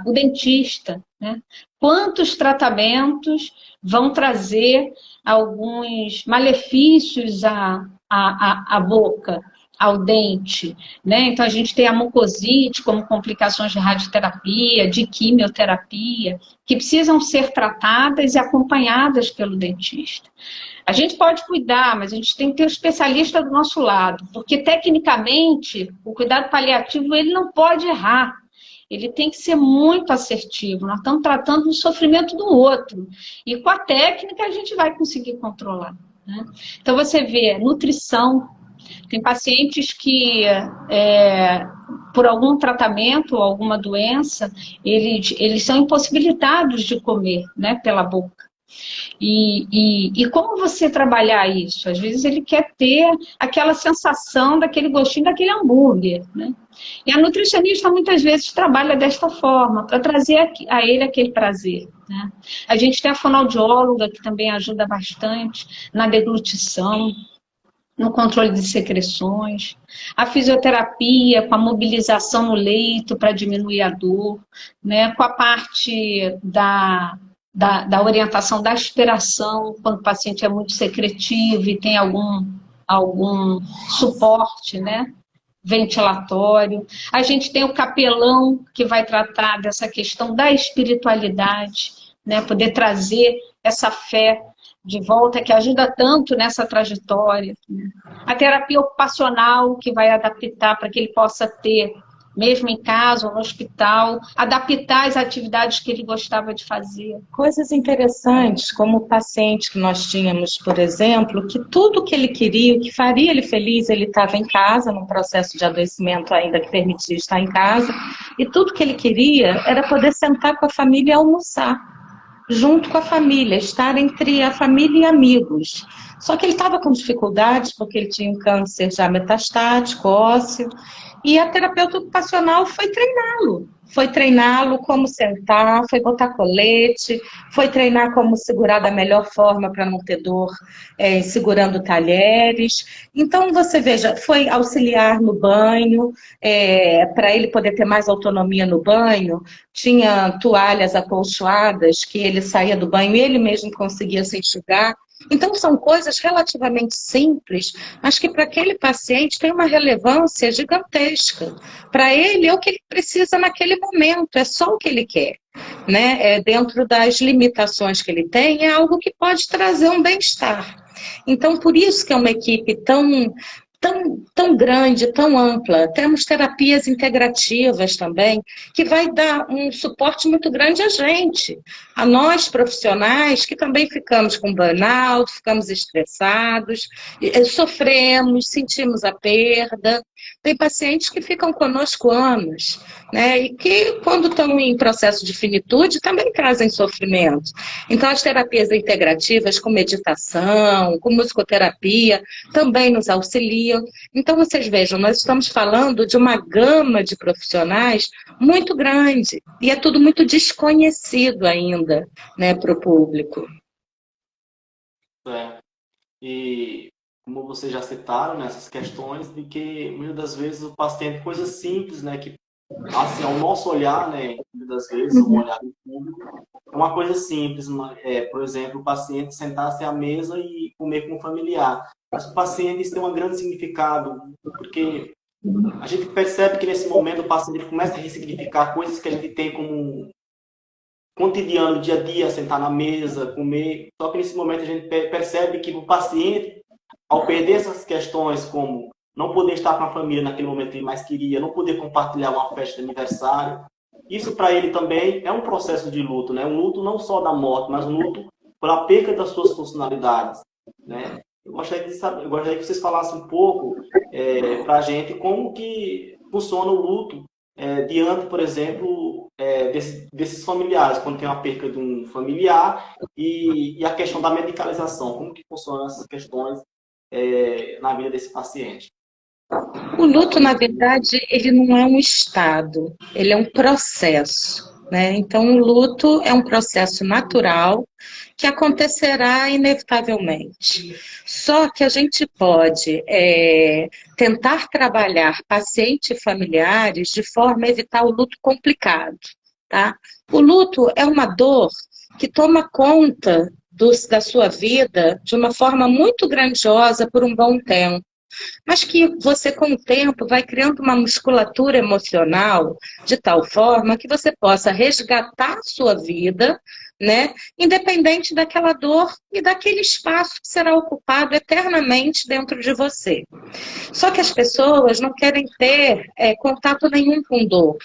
B: o dentista, né? Quantos tratamentos vão trazer alguns malefícios à boca, ao dente, né? Então, a gente tem a mucosite como complicações de radioterapia, de quimioterapia, que precisam ser tratadas e acompanhadas pelo dentista. A gente pode cuidar, mas a gente tem que ter um especialista do nosso lado, porque, tecnicamente, o cuidado paliativo ele não pode errar. Ele tem que ser muito assertivo. Nós estamos tratando do sofrimento do outro. E com a técnica a gente vai conseguir controlar. Né? Então, você vê nutrição. Tem pacientes que, por algum tratamento ou alguma doença, eles são impossibilitados de comer, né, pela boca. E como você trabalhar isso? Às vezes ele quer ter aquela sensação daquele gostinho daquele hambúrguer, né? E a nutricionista muitas vezes trabalha desta forma, para trazer a ele aquele prazer, né? A gente tem a fonoaudióloga que também ajuda bastante na deglutição, no controle de secreções, a fisioterapia com a mobilização no leito para diminuir a dor, né? Com a parte da orientação da aspiração, quando o paciente é muito secretivo e tem algum suporte, né? Ventilatório. A gente tem o capelão, que vai tratar dessa questão da espiritualidade, né? Poder trazer essa fé de volta, que ajuda tanto nessa trajetória. Né? A terapia ocupacional, que vai adaptar para que ele possa ter, mesmo em casa ou no hospital, adaptar as atividades que ele gostava de fazer.
C: Coisas interessantes, como o paciente que nós tínhamos, por exemplo, que tudo que ele queria, o que faria ele feliz, ele estava em casa, num processo de adoecimento ainda que permitia estar em casa, e tudo que ele queria era poder sentar com a família e almoçar, junto com a família, estar entre a família e amigos. Só que ele estava com dificuldades, porque ele tinha um câncer já metastático, ósseo, e a terapeuta ocupacional foi treiná-lo como sentar, foi botar colete, foi treinar como segurar da melhor forma para não ter dor, segurando talheres. Então, você veja, foi auxiliar no banho, para ele poder ter mais autonomia no banho, tinha toalhas acolchoadas que ele saía do banho e ele mesmo conseguia se enxugar. Então, são coisas relativamente simples, mas que para aquele paciente tem uma relevância gigantesca. Para ele, é o que ele precisa naquele momento, é só o que ele quer. Né? Dentro das limitações que ele tem, é algo que pode trazer um bem-estar. Então, por isso que é uma equipe tão grande, tão ampla. Temos terapias integrativas também, que vai dar um suporte muito grande a nós profissionais, que também ficamos com burnout, ficamos estressados, sofremos, sentimos a perda. Tem pacientes que ficam conosco anos, né? E que, quando estão em processo de finitude, também trazem sofrimento. Então, as terapias integrativas, com meditação, com musicoterapia, também nos auxiliam. Então, vocês vejam, nós estamos falando de uma gama de profissionais muito grande, e é tudo muito desconhecido ainda, né, para o público.
A: E como vocês já citaram nessas questões, de que muitas das vezes o paciente, coisas simples, né, que assim, ao nosso olhar, né, muitas das vezes, um olhar do público, é uma coisa simples, por exemplo, o paciente sentar-se à mesa e comer com um familiar. Mas o paciente isso tem um grande significado, porque a gente percebe que nesse momento o paciente começa a ressignificar coisas que a gente tem como cotidiano, dia a dia, sentar na mesa, comer. Só que nesse momento a gente percebe que o paciente, ao perder essas questões como não poder estar com a família naquele momento que ele mais queria, não poder compartilhar uma festa de aniversário, isso para ele também é um processo de luto, né? Um luto não só da morte, mas um luto pela perda das suas funcionalidades, né? Eu gostaria que vocês falassem um pouco para a gente como que funciona o luto diante, por exemplo, desses familiares, quando tem uma perda de um familiar e a questão da medicalização, como que funcionam essas questões na vida desse paciente.
C: O luto, na verdade, ele não é um estado, ele é um processo, né? Então, o luto é um processo natural que acontecerá inevitavelmente. Só que a gente pode tentar trabalhar pacientes e familiares de forma a evitar o luto complicado, tá? O luto é uma dor que toma conta da sua vida de uma forma muito grandiosa por um bom tempo. Mas que você, com o tempo, vai criando uma musculatura emocional de tal forma que você possa resgatar a sua vida, né, independente daquela dor e daquele espaço que será ocupado eternamente dentro de você. Só que as pessoas não querem ter contato nenhum com dor.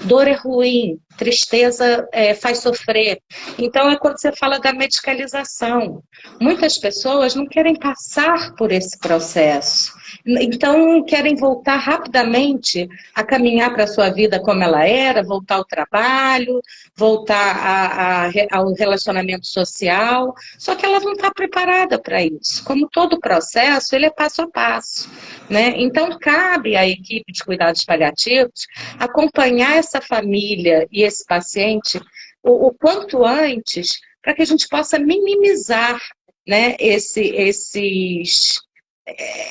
C: Dor é ruim, tristeza faz sofrer. Então, é quando você fala da medicalização. Muitas pessoas não querem passar por esse processo. Então, querem voltar rapidamente a caminhar para a sua vida como ela era, voltar ao trabalho, voltar ao relacionamento social. Só que ela não está preparada para isso. Como todo processo, ele é passo a passo, né? Então, cabe à equipe de cuidados paliativos acompanhar essa família e esse paciente o quanto antes, para que a gente possa minimizar, né,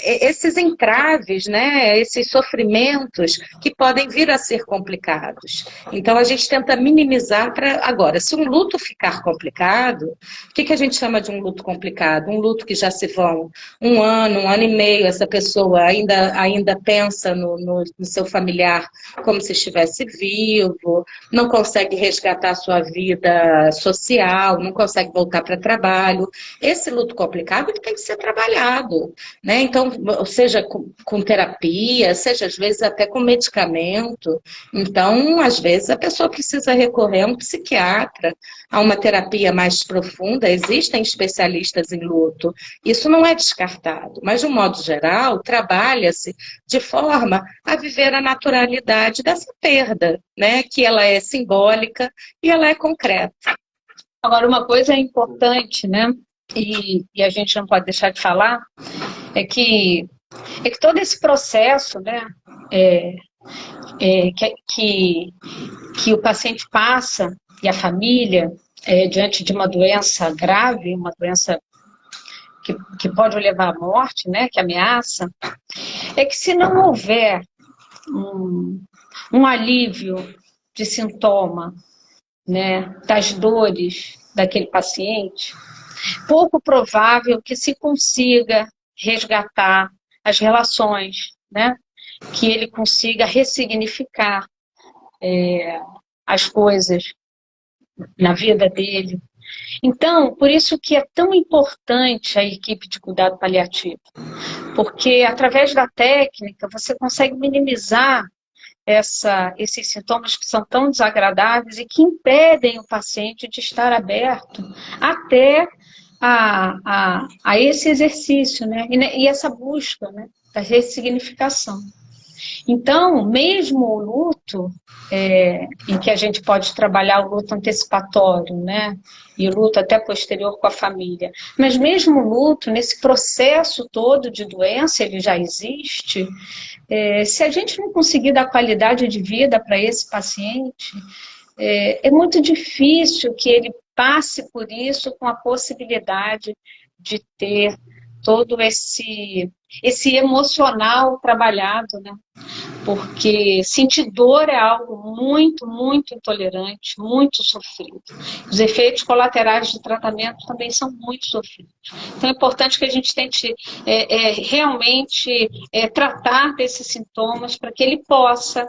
C: esses entraves, né, esses sofrimentos que podem vir a ser complicados. Então, a gente tenta minimizar para... Agora, se um luto ficar complicado, o que a gente chama de um luto complicado? Um luto que já se vão um ano e meio, essa pessoa ainda pensa no seu familiar como se estivesse vivo, não consegue resgatar a sua vida social, não consegue voltar para trabalho. Esse luto complicado ele tem que ser trabalhado, né? Então, seja com terapia, seja às vezes até com medicamento. Então, às vezes a pessoa precisa recorrer a um psiquiatra, a uma terapia mais profunda. Existem especialistas em luto. Isso não é descartado, mas de um modo geral, trabalha-se de forma a viver a naturalidade dessa perda, né? Que ela é simbólica e ela é concreta.
B: Agora, uma coisa é importante, né? E a gente não pode deixar de falar, é que todo esse processo, né, que o paciente passa e a família, diante de uma doença grave, uma doença que pode o levar à morte, né, que ameaça, é que se não houver um alívio de sintoma, né, das dores daquele paciente, pouco provável que se consiga resgatar as relações, né? Que ele consiga ressignificar as coisas na vida dele. Então, por isso que é tão importante a equipe de cuidado paliativo, porque através da técnica você consegue minimizar esses sintomas que são tão desagradáveis e que impedem o paciente de estar aberto até a esse exercício, né? E essa busca, né, da ressignificação. Então, mesmo o luto, em que a gente pode trabalhar o luto antecipatório, né, e o luto até posterior com a família, mas mesmo o luto, nesse processo todo de doença, ele já existe. Se a gente não conseguir dar qualidade de vida para esse paciente, é muito difícil que ele passe por isso com a possibilidade de ter todo esse emocional trabalhado, né? Porque sentir dor é algo muito, muito intolerante, muito sofrido. Os efeitos colaterais do tratamento também são muito sofridos. Então é importante que a gente tente realmente tratar desses sintomas para que ele possa,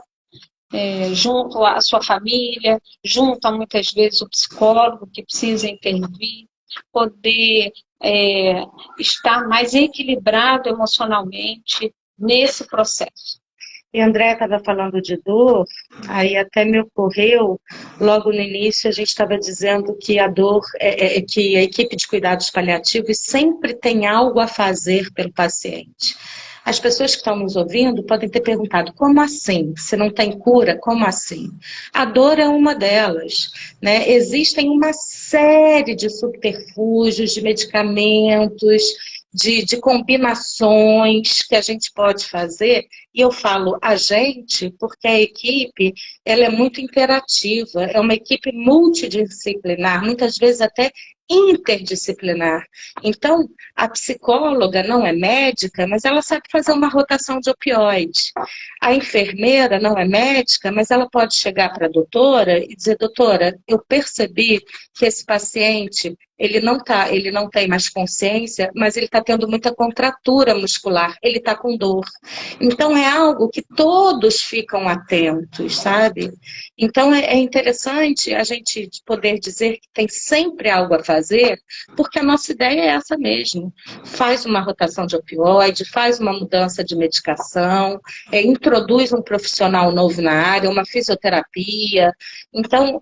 B: junto à sua família, junto a muitas vezes o psicólogo que precisa intervir, poder estar mais equilibrado emocionalmente nesse processo.
C: E André estava falando de dor, aí até me ocorreu, logo no início a gente estava dizendo que a dor, que a equipe de cuidados paliativos sempre tem algo a fazer pelo paciente. As pessoas que estão nos ouvindo podem ter perguntado, como assim? Se não tem cura, como assim? A dor é uma delas, né? Existem uma série de subterfúgios, de medicamentos, de combinações que a gente pode fazer, e eu falo a gente porque a equipe ela é muito interativa, é uma equipe multidisciplinar, muitas vezes até interdisciplinar. Então, a psicóloga não é médica, mas ela sabe fazer uma rotação de opioide. A enfermeira não é médica, mas ela pode chegar para a doutora e dizer, doutora, eu percebi que esse paciente ele não tem mais consciência, mas ele está tendo muita contratura muscular, ele está com dor. Então é algo que todos ficam atentos, sabe? Então é interessante a gente poder dizer que tem sempre algo a fazer, porque a nossa ideia é essa mesmo. Faz uma rotação de opioide, faz uma mudança de medicação, introduz um profissional novo na área, uma fisioterapia. Então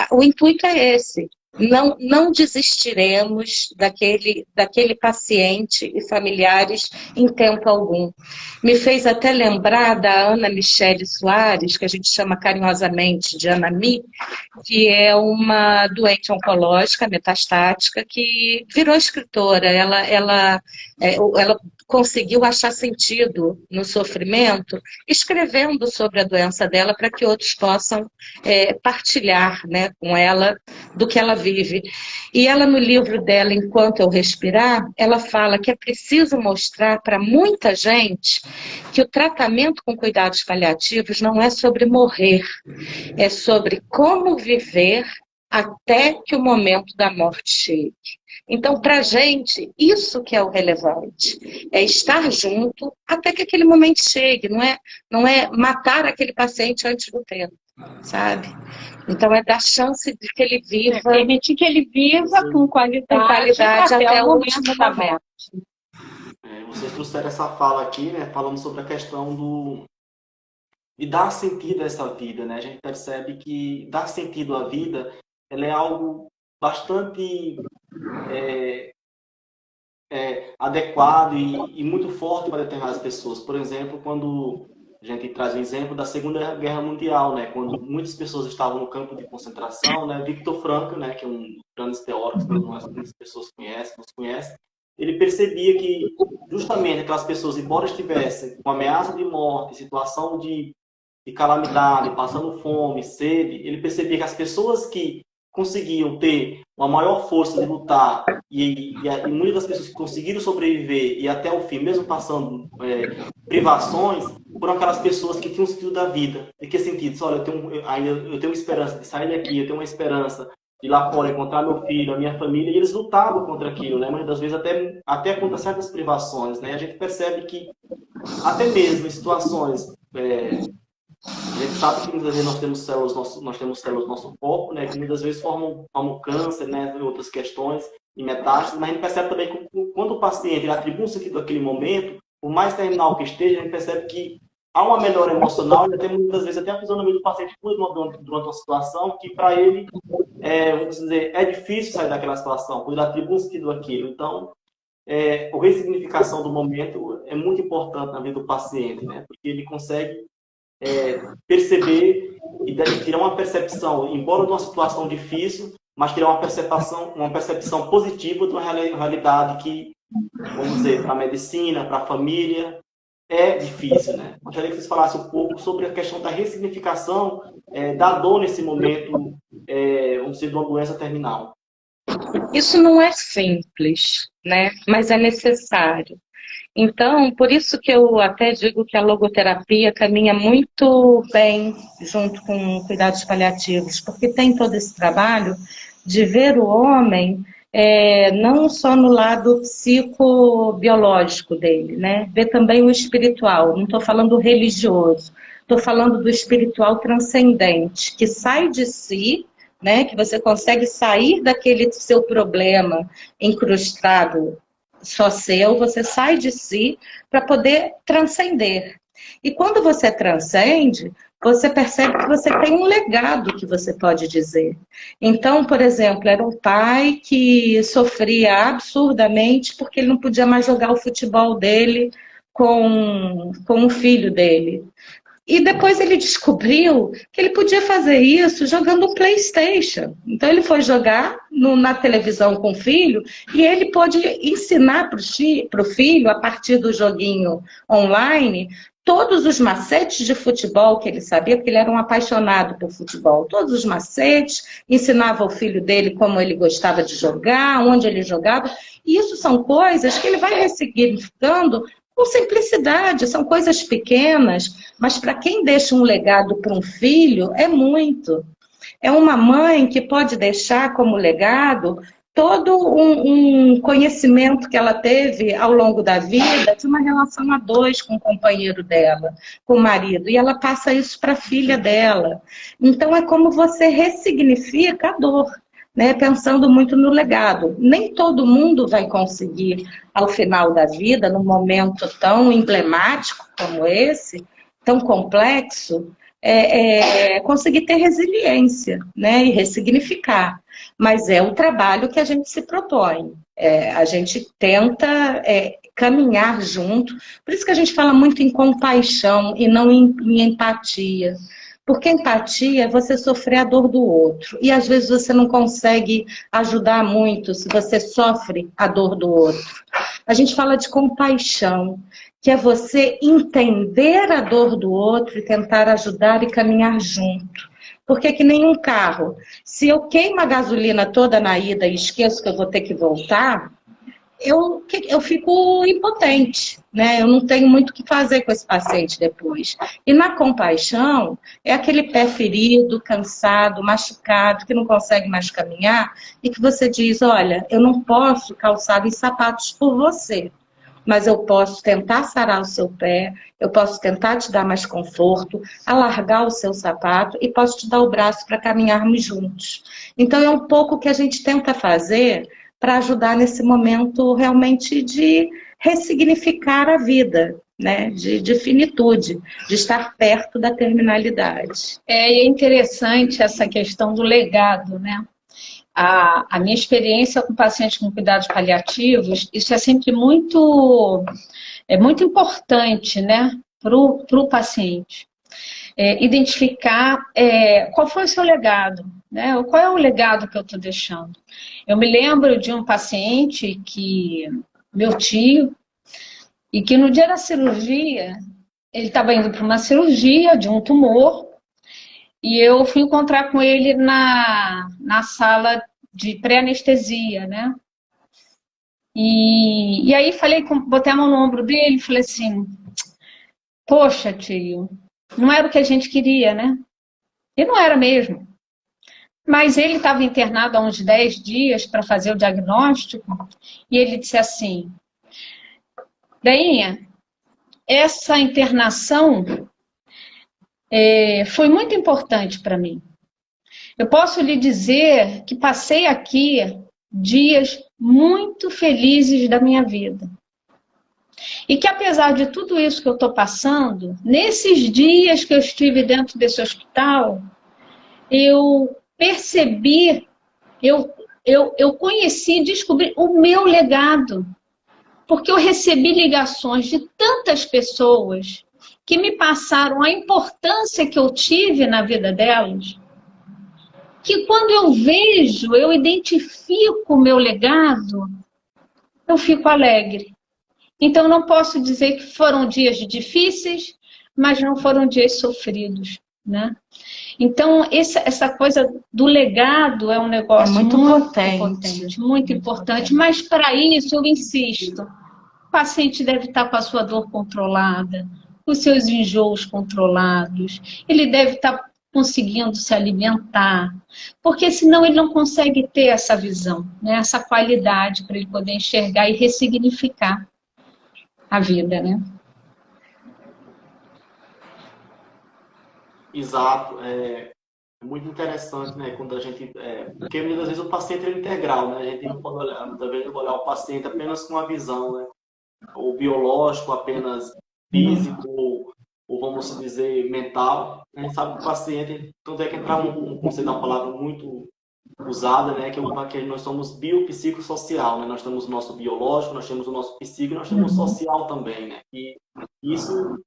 C: o intuito é esse. Não desistiremos daquele paciente e familiares em tempo algum. Me fez até lembrar da Ana Michele Soares, que a gente chama carinhosamente de Ana Mi, que é uma doente oncológica metastática que virou escritora. Ela conseguiu achar sentido no sofrimento, escrevendo sobre a doença dela para que outros possam partilhar, né, com ela do que ela vive vive. E ela, no livro dela, Enquanto Eu Respirar, ela fala que é preciso mostrar para muita gente que o tratamento com cuidados paliativos não é sobre morrer, é sobre como viver até que o momento da morte chegue. Então, para a gente, isso que é o relevante, é estar junto até que aquele momento chegue, não é matar aquele paciente antes do tempo, sabe? Então, é dar chance de que ele viva...
B: permitir que ele viva com qualidade
C: até o último momento.
A: Vocês trouxeram essa fala aqui, né, falando sobre a questão de dar sentido a essa vida, né? A gente percebe que dar sentido à vida, ela é algo bastante adequado e muito forte para determinadas pessoas. Por exemplo, quando a gente traz o exemplo da Segunda Guerra Mundial, né? Quando muitas pessoas estavam no campo de concentração, né? Viktor Frankl, né? Que é um dos grandes teóricos que muitas pessoas conhecem, ele percebia que justamente aquelas pessoas, embora estivessem com ameaça de morte, situação de calamidade, passando fome, sede, ele percebia que as pessoas que conseguiam ter uma maior força de lutar e muitas das pessoas que conseguiram sobreviver e até o fim, mesmo passando privações, foram aquelas pessoas que tinham o sentido da vida. Em que sentido? Olha, eu tenho esperança de sair daqui, eu tenho uma esperança de ir lá fora encontrar meu filho, a minha família, e eles lutavam contra aquilo, né? Muitas das vezes até contra certas privações, né? A gente percebe que até mesmo em situações... a gente sabe que muitas vezes nós temos células no nosso corpo, né, que muitas vezes formam câncer, né, e outras questões e metástases, mas a gente percebe também que quando o paciente ele atribui um sentido àquele momento, por mais terminal que esteja, a gente percebe que há uma melhora emocional e até muitas vezes até a fisionomia do paciente durante uma situação que para ele, vamos dizer, é difícil sair daquela situação, quando ele atribui um sentido àquilo. Então, a ressignificação do momento é muito importante na vida do paciente, né, porque ele consegue perceber e tirar uma percepção, embora de uma situação difícil, mas tirar uma percepção positiva de uma realidade que, vamos dizer, para a medicina, para a família, é difícil, né? Gostaria que vocês falassem um pouco sobre a questão da ressignificação da dor nesse momento, vamos dizer, de uma doença terminal.
C: Isso não é simples, né? Mas é necessário. Então, por isso que eu até digo que a logoterapia caminha muito bem junto com cuidados paliativos, porque tem todo esse trabalho de ver o homem não só no lado psicobiológico dele, né? Ver também o espiritual, não estou falando do religioso, estou falando do espiritual transcendente, que sai de si, né? Que você consegue sair daquele seu problema incrustado só seu, você sai de si para poder transcender. E quando você transcende, você percebe que você tem um legado que você pode dizer. Então, por exemplo, era um pai que sofria absurdamente porque ele não podia mais jogar o futebol dele com o filho dele. E depois ele descobriu que ele podia fazer isso jogando PlayStation. Então ele foi jogar na televisão com o filho e ele pôde ensinar para o filho, a partir do joguinho online, todos os macetes de futebol que ele sabia, porque ele era um apaixonado por futebol. Todos os macetes, ensinava ao filho dele como ele gostava de jogar, onde ele jogava. E isso são coisas que ele vai ressignificando com simplicidade, são coisas pequenas, mas para quem deixa um legado para um filho, é muito. É uma mãe que pode deixar como legado todo um conhecimento que ela teve ao longo da vida de uma relação a dois com o companheiro dela, com o marido, e ela passa isso para a filha dela. Então é como você ressignifica a dor, né, pensando muito no legado. Nem todo mundo vai conseguir, ao final da vida, num momento tão emblemático como esse, tão complexo, conseguir ter resiliência, né, e ressignificar. Mas é o trabalho que a gente se propõe. A gente tenta caminhar junto. Por isso que a gente fala muito em compaixão e não em empatia. Porque empatia é você sofrer a dor do outro. E às vezes você não consegue ajudar muito se você sofre a dor do outro. A gente fala de compaixão, que é você entender a dor do outro e tentar ajudar e caminhar junto. Porque que nem um carro. Se eu queimo a gasolina toda na ida e esqueço que eu vou ter que voltar, eu fico impotente, né? Eu não tenho muito o que fazer com esse paciente depois. E na compaixão, é aquele pé ferido, cansado, machucado, que não consegue mais caminhar, e que você diz, olha, eu não posso calçar os sapatos por você, mas eu posso tentar sarar o seu pé, eu posso tentar te dar mais conforto, alargar o seu sapato e posso te dar o braço para caminharmos juntos. Então é um pouco o que a gente tenta fazer para ajudar nesse momento realmente de ressignificar a vida, né? De finitude, de estar perto da terminalidade.
B: É interessante essa questão do legado, né? A minha experiência com pacientes com cuidados paliativos, isso é sempre muito importante, né, para o paciente. Identificar qual foi o seu legado, né? Qual é o legado que eu estou deixando. Eu me lembro de um paciente meu tio, e que no dia da cirurgia, ele estava indo para uma cirurgia de um tumor, e eu fui encontrar com ele na sala de pré-anestesia, né? E aí botei a mão no ombro dele e falei assim, poxa, tio, não era o que a gente queria, né? E não era mesmo. Mas ele estava internado há uns 10 dias para fazer o diagnóstico, e ele disse assim, Dainha, essa internação foi muito importante para mim. Eu posso lhe dizer que passei aqui dias muito felizes da minha vida. E que apesar de tudo isso que eu estou passando, nesses dias que eu estive dentro desse hospital, eu percebi, eu conheci e descobri o meu legado. Porque eu recebi ligações de tantas pessoas que me passaram a importância que eu tive na vida delas, que quando eu identifico o meu legado, eu fico alegre. Então, não posso dizer que foram dias difíceis, mas não foram dias sofridos, né? Então, essa coisa do legado é um negócio muito potente, muito importante. Mas, para isso, eu insisto, o paciente deve estar com a sua dor controlada, com os seus enjoos controlados, ele deve estar conseguindo se alimentar, porque senão ele não consegue ter essa visão, né? Essa qualidade para ele poder enxergar e ressignificar a vida, né?
A: Exato. É muito interessante, né? Quando a gente... porque muitas vezes o paciente é integral, né? A gente não pode olhar, muitas vezes olhar o paciente apenas com uma visão, né? Ou biológico, apenas físico, ou vamos dizer, mental. A gente sabe que o paciente... Tanto é que entrar um conceito, uma palavra muito usada, né? Que nós somos biopsicossocial, né? Nós temos o nosso biológico, nós temos o nosso psíquico e nós temos o social também, né? E isso...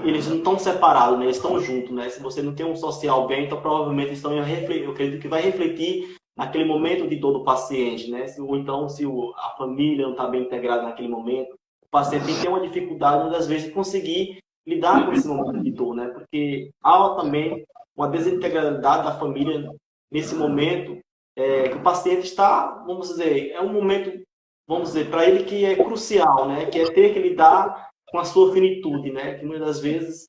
A: Eles não estão separados, né? Eles estão juntos, né? Se você não tem um social bem, então provavelmente estão eu acredito que vai refletir naquele momento de dor do paciente, né? Ou então se a família não está bem integrada naquele momento, o paciente tem que ter uma dificuldade, muitas vezes, de conseguir lidar com esse momento de dor, né? Porque há também uma desintegralidade da família nesse momento, que o paciente está, vamos dizer, é um momento, vamos dizer, para ele que é crucial, né? Que é ter que lidar com a sua finitude, né? Que muitas das vezes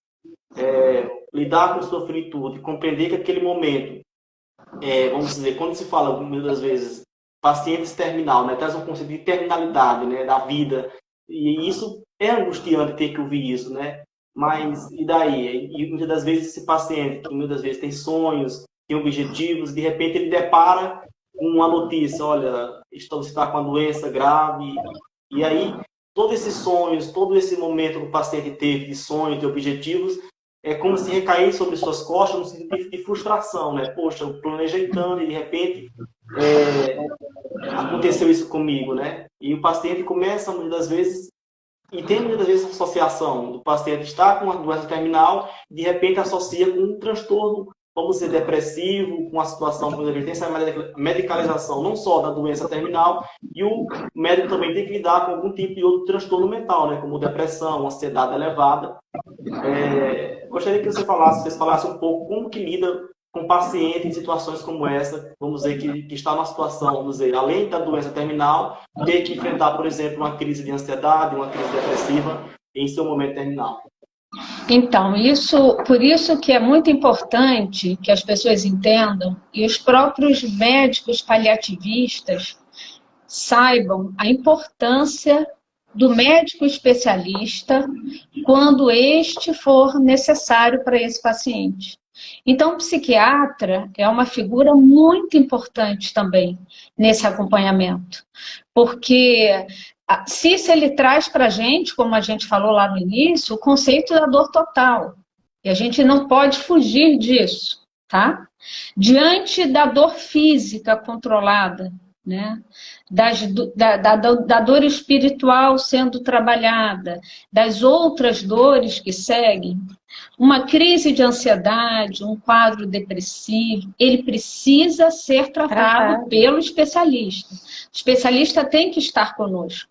A: lidar com a sua finitude, compreender que aquele momento, vamos dizer, quando se fala muitas das vezes pacientes terminal, né? Traz um conceito de terminalidade, né? Da vida, e isso é angustiante ter que ouvir isso, né? Mas e daí? E muitas das vezes esse paciente que muitas das vezes tem sonhos, tem objetivos, de repente ele depara com uma notícia, olha, você está com uma doença grave, e aí todos esses sonhos, todo esse momento que o paciente teve de sonhos, de objetivos, é como se recair sobre suas costas no sentido de frustração, né? Poxa, eu planejei tanto e de repente aconteceu isso comigo, né? E o paciente começa muitas das vezes, e tem muitas vezes a associação do paciente estar com uma doença terminal, de repente associa com um transtorno, vamos dizer, depressivo, com a situação, por exemplo, tem essa medicalização não só da doença terminal, e o médico também tem que lidar com algum tipo de outro transtorno mental, né, como depressão, ansiedade elevada. Gostaria que vocês falassem um pouco como que lida com um paciente em situações como essa, vamos dizer, que está numa situação, vamos dizer, além da doença terminal, ter que enfrentar, por exemplo, uma crise de ansiedade, uma crise depressiva em seu momento terminal?
B: Então, por isso que é muito importante que as pessoas entendam e os próprios médicos paliativistas saibam a importância do médico especialista quando este for necessário para esse paciente. Então, o psiquiatra é uma figura muito importante também nesse acompanhamento, porque se ele traz para a gente, como a gente falou lá no início, o conceito da dor total, e a gente não pode fugir disso, tá? Diante da dor física controlada, né? Da dor espiritual sendo trabalhada, das outras dores que seguem, uma crise de ansiedade, um quadro depressivo, ele precisa ser tratado pelo especialista. O especialista tem que estar conosco,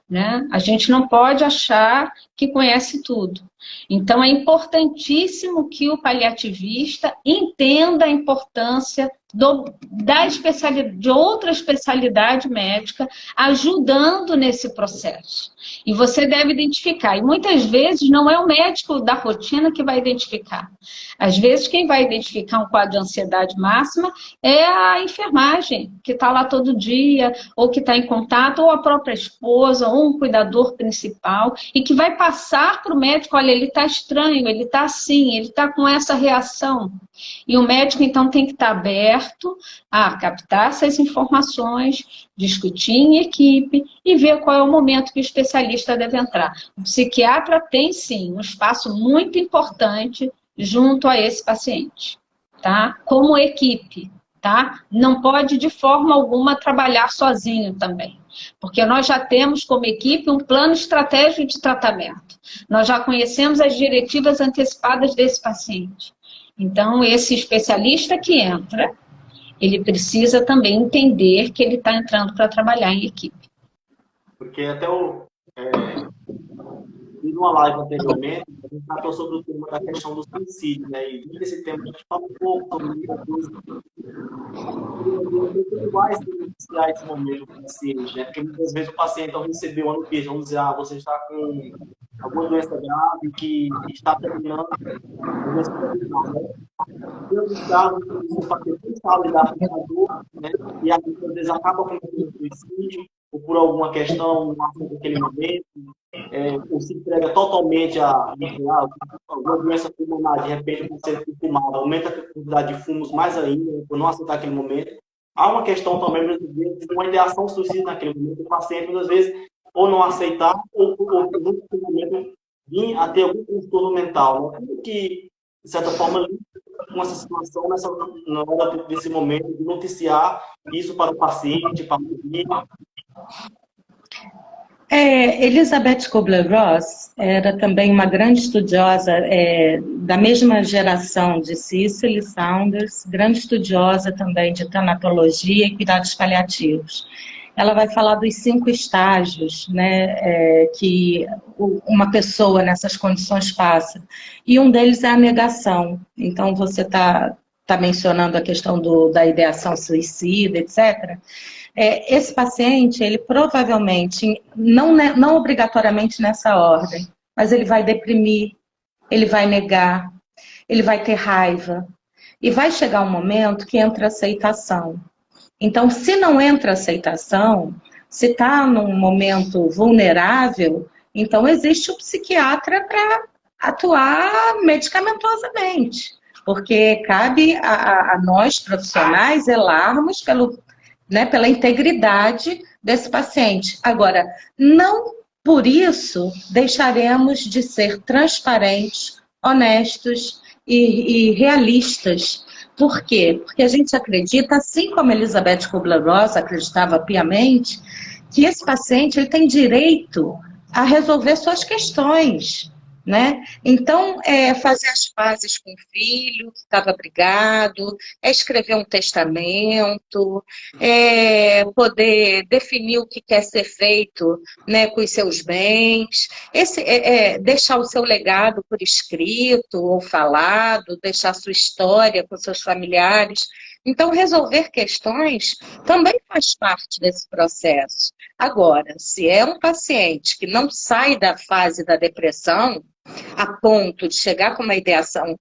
B: né? A gente não pode achar que conhece tudo. Então, é importantíssimo que o paliativista entenda a importância de outra especialidade médica ajudando nesse processo. E você deve identificar. E muitas vezes não é o médico da rotina que vai identificar. Às vezes quem vai identificar um quadro de ansiedade máxima é a enfermagem, que está lá todo dia, ou que está em contato, ou a própria esposa, ou um cuidador principal, e que vai passar para o médico, olha, ele está estranho, ele está assim, ele está com essa reação. E o médico, então, tem que estar aberto a captar essas informações, discutir em equipe e ver qual é o momento que o especialista deve entrar. O psiquiatra tem, sim, um espaço muito importante junto a esse paciente, tá? Como equipe, tá? Não pode, de forma alguma, trabalhar sozinho também, porque nós já temos como equipe um plano estratégico de tratamento. Nós já conhecemos as diretivas antecipadas desse paciente. Então, esse especialista que entra, ele precisa também entender que ele está entrando para trabalhar em equipe.
A: Porque até em uma live anteriormente, a gente tratou sobre o tema da questão do suicídio, né? E nesse tema a gente fala um pouco sobre muita coisa. Como vai se iniciar esse momento do paciente, né? Porque muitas vezes o paciente, ao receber uma notícia, vamos dizer, você está com alguma doença grave que está terminando, doença terminal, né? Em alguns casos, o paciente não sabe lidar com a dor, né? E às vezes acaba cometendo suicídio, ou por alguma questão, naquele momento, ou se entrega totalmente a alguma doença pulmonar, de repente, por ser fumado, aumenta a quantidade de fumos mais ainda, por não aceitar aquele momento. Há uma questão também, muitas vezes, uma ideação suicida naquele momento, o paciente, muitas vezes, ou não aceitar, ou no momento, vir a ter algum transtorno mental, né? Como que, de certa forma, lida com essa situação na hora desse momento, de noticiar isso para o paciente, para o família?
C: Elizabeth Kubler-Ross era também uma grande estudiosa da mesma geração de Cicely Saunders, grande estudiosa também de tanatologia e cuidados paliativos. Ela vai falar dos 5 estágios, né, que uma pessoa nessas condições passa. E um deles é a negação. Então, você está mencionando a questão da ideação suicida, etc., esse paciente, ele provavelmente, não obrigatoriamente nessa ordem, mas ele vai deprimir, ele vai negar, ele vai ter raiva. E vai chegar um momento que entra aceitação. Então, se não entra aceitação, se está num momento vulnerável, então existe o psiquiatra para atuar medicamentosamente. Porque cabe a nós, profissionais, zelarmos pela integridade desse paciente. Agora, não por isso deixaremos de ser transparentes, honestos e realistas. Por quê? Porque a gente acredita, assim como Elizabeth Kubler-Ross acreditava piamente, que esse paciente ele tem direito a resolver suas questões. né? Então, é fazer as pazes com o filho que estava brigado, é escrever um testamento, é poder definir o que quer ser feito, né, com os seus bens, deixar o seu legado por escrito ou falado, deixar sua história com seus familiares. Então, resolver questões também faz parte desse processo. Agora, se é um paciente que não sai da fase da depressão, a ponto de chegar com uma ideação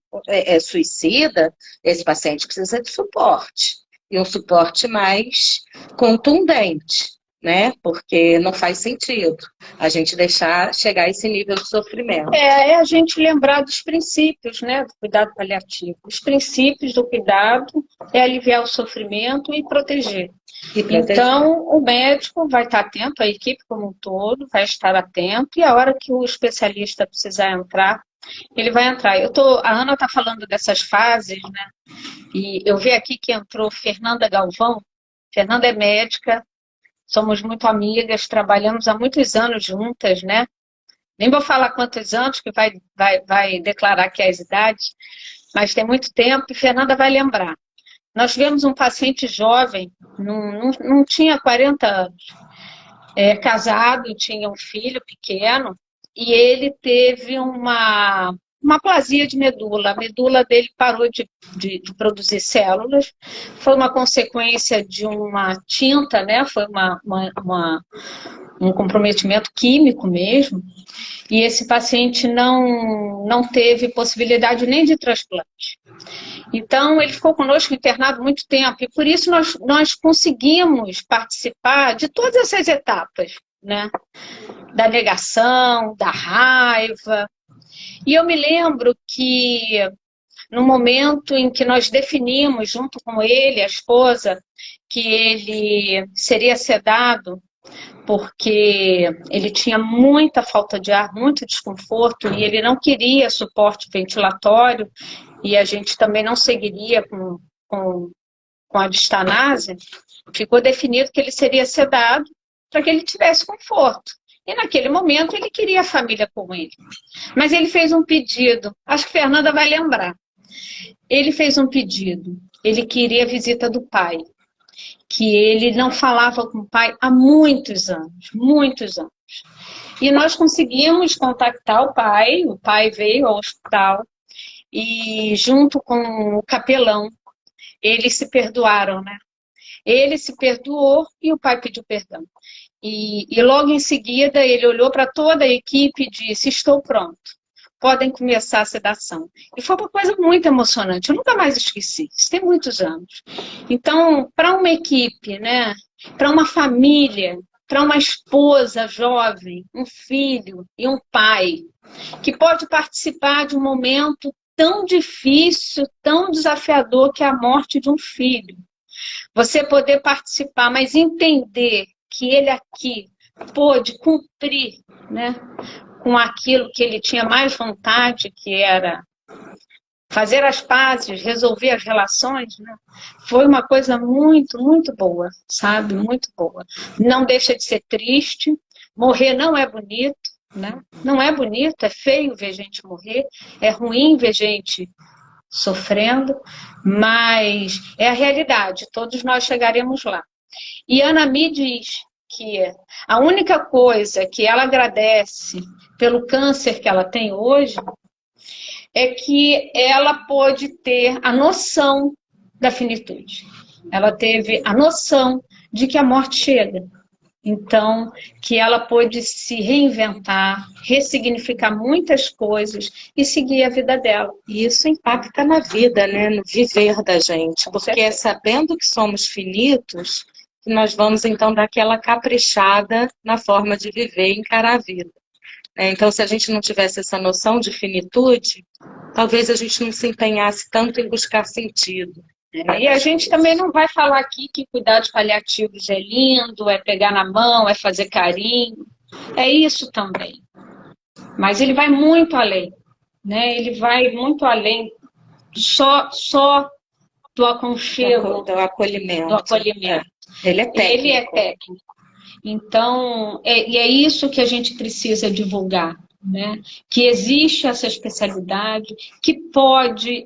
C: suicida, esse paciente precisa de suporte. E um suporte mais contundente, né? Porque não faz sentido a gente deixar chegar a esse nível de sofrimento.
B: É a gente lembrar dos princípios, né, do cuidado paliativo. Os princípios do cuidado é aliviar o sofrimento e proteger. Então, o médico vai estar atento, a equipe como um todo vai estar atento, e a hora que o especialista precisar entrar, ele vai entrar. A Ana está falando dessas fases, né? E eu vi aqui que entrou Fernanda Galvão. Fernanda é médica, somos muito amigas, trabalhamos há muitos anos juntas, né? Nem vou falar quantos anos, que vai declarar que é as idades, mas tem muito tempo, e Fernanda vai lembrar. Nós tivemos um paciente jovem, não tinha 40 anos, casado, tinha um filho pequeno, e ele teve uma aplasia de medula. A medula dele parou de produzir células, foi uma consequência de uma tinta, né? Foi um comprometimento químico mesmo, e esse paciente não teve possibilidade nem de transplante. Então, ele ficou conosco internado muito tempo, e por isso nós conseguimos participar de todas essas etapas, né? Da negação, da raiva. E eu me lembro que, no momento em que nós definimos, junto com ele, a esposa, que ele seria sedado, porque ele tinha muita falta de ar, muito desconforto, e ele não queria suporte ventilatório, e a gente também não seguiria com a distanase, ficou definido que ele seria sedado para que ele tivesse conforto. E naquele momento ele queria a família com ele. Mas ele fez um pedido, acho que Fernanda vai lembrar. Ele fez um pedido, ele queria a visita do pai, que ele não falava com o pai há muitos anos, muitos anos. E nós conseguimos contactar o pai veio ao hospital, e junto com o capelão, eles se perdoaram, né? Ele se perdoou e o pai pediu perdão. E logo em seguida ele olhou para toda a equipe e disse: estou pronto, podem começar a sedação. E foi uma coisa muito emocionante, eu nunca mais esqueci, isso tem muitos anos. Então, para uma equipe, né, para uma família, para uma esposa jovem, um filho e um pai, que pode participar de um momento tão difícil, tão desafiador, que é a morte de um filho. Você poder participar, mas entender que ele aqui pôde cumprir, né, com aquilo que ele tinha mais vontade, que era fazer as pazes, resolver as relações, né, foi uma coisa muito, muito boa, sabe? Muito boa. Não deixa de ser triste, morrer não é bonito, né? Não é bonito, é feio ver gente morrer, é ruim ver gente sofrendo, mas é a realidade, todos nós chegaremos lá. E Ana me diz que a única coisa que ela agradece pelo câncer que ela tem hoje é que ela pôde ter a noção da finitude. Ela teve a noção de que a morte chega. Então, que ela pôde se reinventar, ressignificar muitas coisas e seguir a vida dela.
C: E isso impacta na vida, né? No viver da gente. Porque é sabendo que somos finitos que nós vamos, então, dar aquela caprichada na forma de viver e encarar a vida. Então, se a gente não tivesse essa noção de finitude, talvez a gente não se empenhasse tanto em buscar sentido.
B: E a gente também não vai falar aqui que cuidados paliativos é lindo, é pegar na mão, é fazer carinho. É isso também. Mas ele vai muito além, né? Ele vai muito além só do aconchego,
C: do acolhimento.
B: Do acolhimento.
C: Ele é técnico.
B: Ele é técnico. Então, e é isso que a gente precisa divulgar, né, que existe essa especialidade, que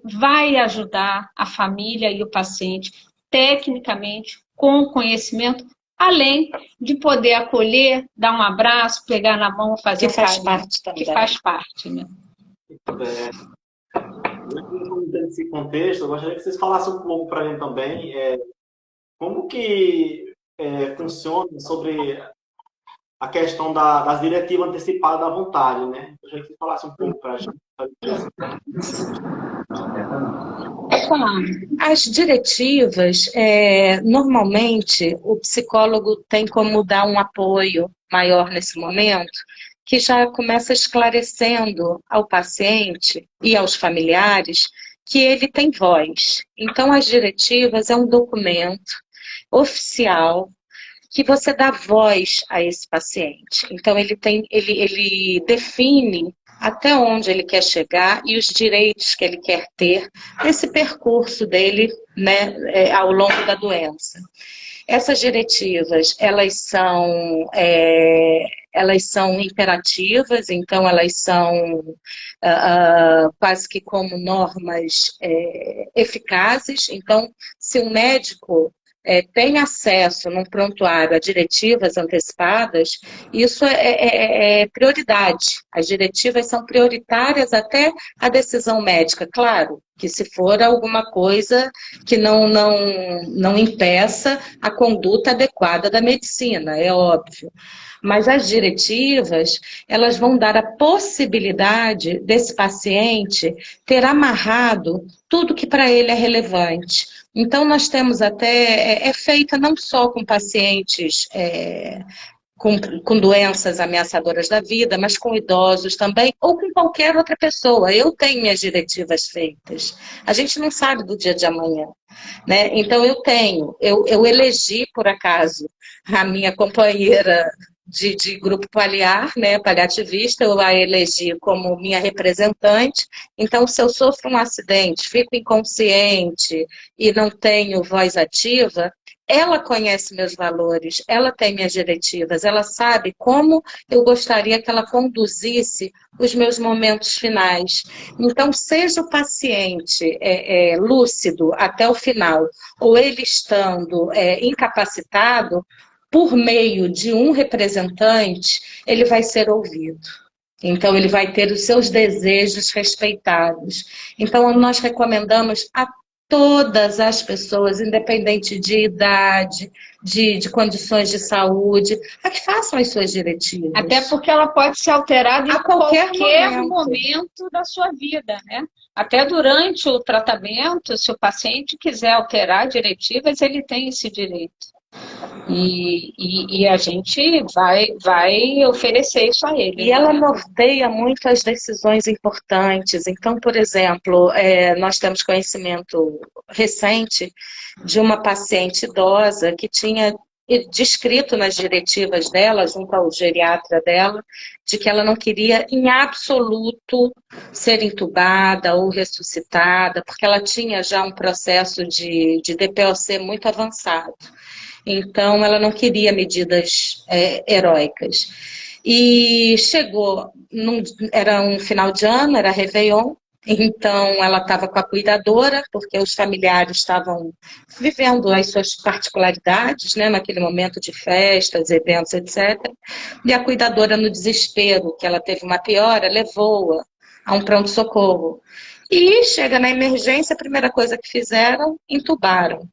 B: vai ajudar a família e o paciente tecnicamente, com conhecimento, além de poder acolher, dar um abraço, pegar na mão, fazer
C: que faz
B: carinho,
C: parte também.
B: que faz parte, né?
A: Nesse contexto, eu gostaria que vocês falassem um pouco para mim também como que funciona sobre a questão das diretivas antecipadas da vontade, né? Eu gostaria que vocês falassem um pouco para a gente.
C: As diretivas, normalmente, o psicólogo tem como dar um apoio maior nesse momento, que já começa esclarecendo ao paciente e aos familiares que ele tem voz. Então, as diretivas é um documento oficial que você dá voz a esse paciente. Então, ele define até onde ele quer chegar e os direitos que ele quer ter nesse percurso dele, né, ao longo da doença. Essas diretivas, elas são imperativas, então elas são quase que como normas eficazes. Então, se um médico tem acesso num prontuário a diretivas antecipadas, isso é prioridade. As diretivas são prioritárias até a decisão médica, claro, que se for alguma coisa que não impeça a conduta adequada da medicina, é óbvio. Mas as diretivas, elas vão dar a possibilidade desse paciente ter amarrado tudo que para ele é relevante. Então, nós temos até, feita não só com pacientes com doenças ameaçadoras da vida, mas com idosos também, ou com qualquer outra pessoa. Eu tenho minhas diretivas feitas. A gente não sabe do dia de amanhã, né? Então, eu elegi, por acaso, a minha companheira de grupo paliar, né, paliativista, eu a elegi como minha representante. Então, se eu sofro um acidente, fico inconsciente e não tenho voz ativa, ela conhece meus valores, ela tem minhas diretivas, ela sabe como eu gostaria que ela conduzisse os meus momentos finais. Então, seja o paciente lúcido até o final, ou ele estando incapacitado, por meio de um representante, ele vai ser ouvido. Então, ele vai ter os seus desejos respeitados. Então, nós recomendamos a todas as pessoas, independente de idade, de condições de saúde, a que façam as suas diretivas.
B: Até porque ela pode ser alterada em qualquer momento da sua vida, né? Até durante o tratamento, se o paciente quiser alterar diretivas, ele tem esse direito. E a gente vai oferecer isso a ele.
C: E ela norteia muito as decisões importantes. Então, por exemplo, nós temos conhecimento recente de uma paciente idosa que tinha descrito nas diretivas dela, junto ao geriatra dela, de que ela não queria em absoluto ser entubada ou ressuscitada, porque ela tinha já um processo de DPOC muito avançado. Então, ela não queria medidas heróicas. E chegou, era um final de ano, era Réveillon, então ela estava com a cuidadora, porque os familiares estavam vivendo as suas particularidades, né, naquele momento de festas, eventos, etc. E a cuidadora, no desespero, que ela teve uma piora, levou-a a um pronto-socorro. E chega na emergência, a primeira coisa que fizeram, entubaram.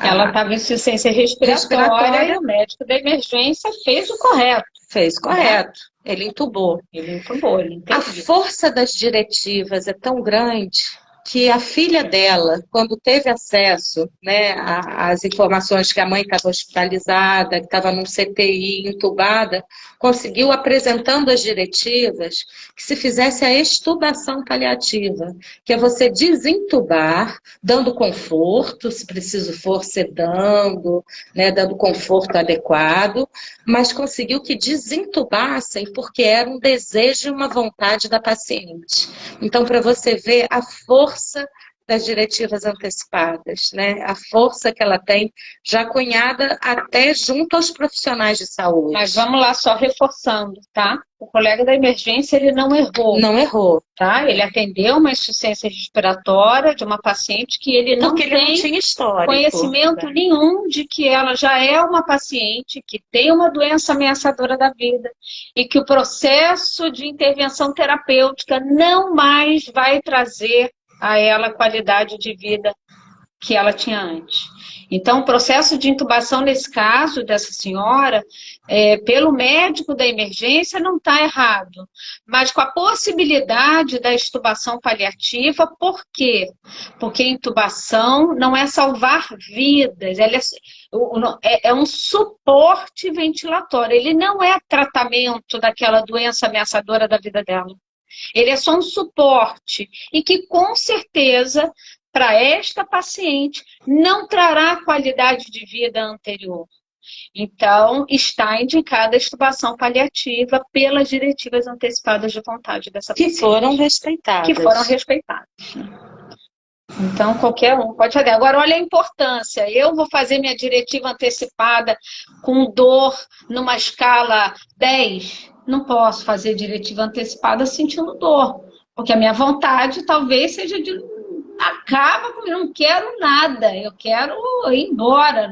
B: Ela estava em insuficiência respiratória e o médico da emergência fez o correto.
C: Fez correto. Ele entubou.
B: Ele entubou, ele entendeu.
C: A força das diretivas é tão grande que a filha dela, quando teve acesso, né, às informações que a mãe estava hospitalizada, que estava num CTI, entubada, conseguiu, apresentando as diretivas, que se fizesse a extubação paliativa, que é você desentubar, dando conforto, se preciso for, sedando, né, dando conforto adequado, mas conseguiu que desentubassem, porque era um desejo e uma vontade da paciente. Então, para você ver a força das diretivas antecipadas, né? A força que ela tem, já cunhada até junto aos profissionais de saúde.
B: Mas vamos lá, só reforçando, tá? O colega da emergência, ele não errou.
C: Não errou.
B: Tá? Ele atendeu uma insuficiência respiratória de uma paciente que ele não
C: tinha histórico,
B: conhecimento nenhum de que ela já é uma paciente que tem uma doença ameaçadora da vida e que o processo de intervenção terapêutica não mais vai trazer a ela a qualidade de vida que ela tinha antes. Então, o processo de intubação, nesse caso, dessa senhora, pelo médico da emergência, não está errado. Mas com a possibilidade da intubação paliativa, por quê? Porque a intubação não é salvar vidas, ela é um suporte ventilatório. Ele não é tratamento daquela doença ameaçadora da vida dela. Ele é só um suporte e que, com certeza, para esta paciente, não trará a qualidade de vida anterior. Então, está indicada a intubação paliativa pelas diretivas antecipadas de vontade dessa paciente.
C: Que foram respeitadas.
B: Que foram respeitadas. Então, qualquer um pode fazer. Agora, olha a importância. Eu vou fazer minha diretiva antecipada com dor numa escala 10. Não posso fazer diretiva antecipada sentindo dor. Porque a minha vontade talvez seja de... Acaba comigo, não quero nada. Eu quero ir embora.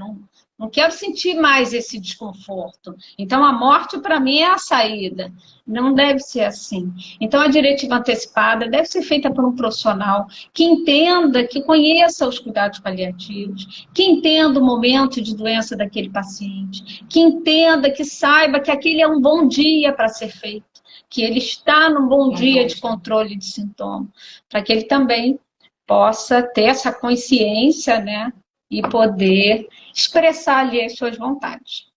B: Não quero sentir mais esse desconforto. Então, a morte, para mim, é a saída. Não deve ser assim. Então, a diretiva antecipada deve ser feita por um profissional que entenda, que conheça os cuidados paliativos, que entenda o momento de doença daquele paciente, que entenda, que saiba que aquele é um bom dia para ser feito, que ele está num bom dia de controle de sintoma, para que ele também possa ter essa consciência, né, e poder expressar ali as suas vontades.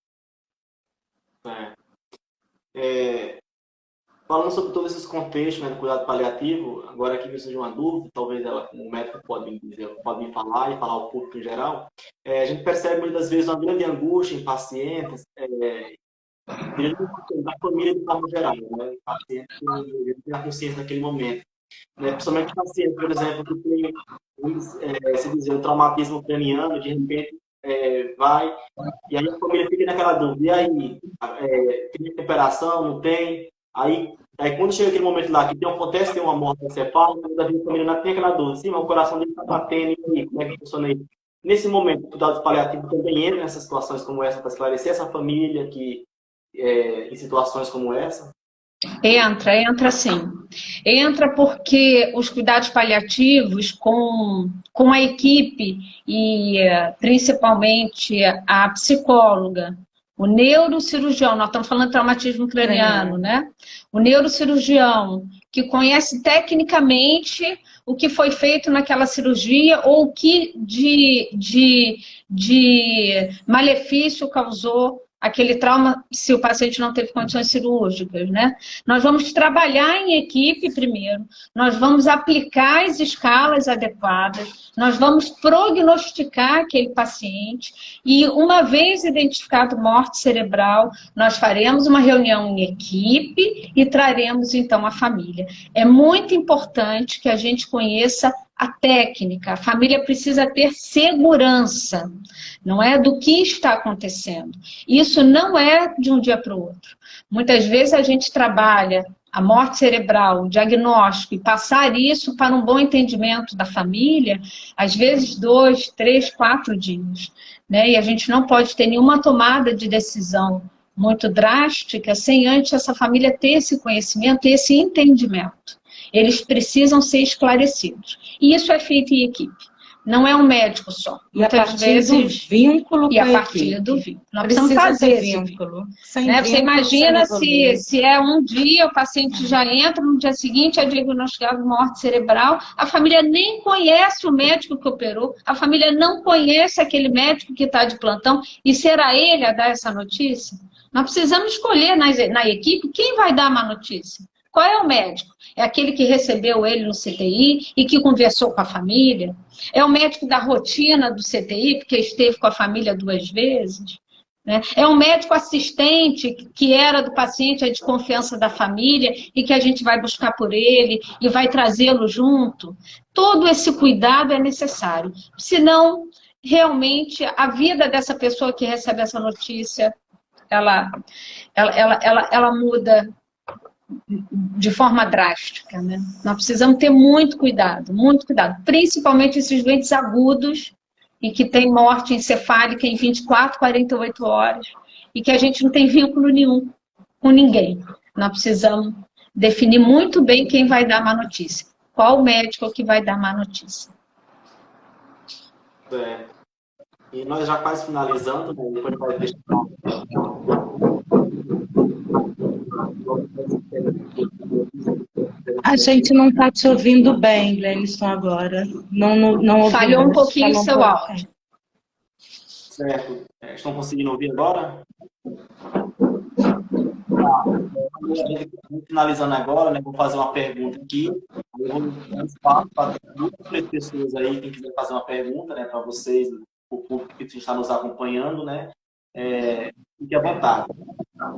A: Falando sobre todos esses contextos, né, do cuidado paliativo, agora aqui me surgiu uma dúvida, talvez ela, como médico, pode me falar e falar ao público em geral. A gente percebe muitas vezes uma grande angústia em pacientes, da família de forma geral, né? Pacientes que têm a consciência naquele momento. Né? Principalmente pacientes, por exemplo, que tem, se dizer, um traumatismo craniano, de repente vai, e aí a família fica naquela dúvida, e aí, tem recuperação, não tem? Aí quando chega aquele momento lá, que acontece, tem uma morte encefálica, a família não tem aquela dúvida, sim, mas o coração dele está batendo, e aí, como é que funciona isso? Nesse momento, o cuidado paliativo também entra nessas situações como essa, para esclarecer essa família que, em situações como essa?
B: Entra sim. Entra porque os cuidados paliativos com a equipe e principalmente a psicóloga, o neurocirurgião, nós estamos falando de traumatismo craniano, né? O neurocirurgião que conhece tecnicamente o que foi feito naquela cirurgia ou o que de malefício causou aquele trauma se o paciente não teve condições cirúrgicas, né? Nós vamos trabalhar em equipe primeiro, nós vamos aplicar as escalas adequadas, nós vamos prognosticar aquele paciente e, uma vez identificado morte cerebral, nós faremos uma reunião em equipe e traremos, então, a família. É muito importante que a gente conheça a técnica, a família precisa ter segurança, não é do que está acontecendo. Isso não é de um dia para o outro. Muitas vezes a gente trabalha a morte cerebral, o diagnóstico, e passar isso para um bom entendimento da família, às vezes 2, 3, 4 dias. Né? E a gente não pode ter nenhuma tomada de decisão muito drástica sem antes essa família ter esse conhecimento e esse entendimento. Eles precisam ser esclarecidos. E isso é feito em equipe. Não é um médico só.
C: Muitas vezes do vínculo
B: e a partir do vínculo. Nós precisamos fazer esse vínculo. Né? Você imagina se é um dia, o paciente já entra, no dia seguinte é diagnosticado morte cerebral, a família nem conhece o médico que operou, a família não conhece aquele médico que está de plantão, e será ele a dar essa notícia? Nós precisamos escolher na equipe quem vai dar uma notícia. Qual é o médico? É aquele que recebeu ele no CTI e que conversou com a família? É o médico da rotina do CTI, porque esteve com a família 2 vezes? né? É um médico assistente que era do paciente, é de confiança da família e que a gente vai buscar por ele e vai trazê-lo junto. Todo esse cuidado é necessário. Senão, realmente, a vida dessa pessoa que recebe essa notícia, ela muda de forma drástica, né? Nós precisamos ter muito cuidado, principalmente esses doentes agudos e que tem morte encefálica em 24, 48 horas e que a gente não tem vínculo nenhum com ninguém. Nós precisamos definir muito bem quem vai dar má notícia. Qual o médico que vai dar má notícia.
A: E nós já quase finalizando, né? Depois vai deixar
C: a gente não está te ouvindo bem, Glenisson, agora. Não
B: falhou um pouquinho o seu áudio.
A: Certo. Estão conseguindo ouvir agora? Finalizando agora, né? Vou fazer uma pergunta aqui. Eu vou dar espaço para muitas pessoas aí, quem quiser fazer uma pergunta, né, para vocês, o público que está nos acompanhando, né? Fique à vontade.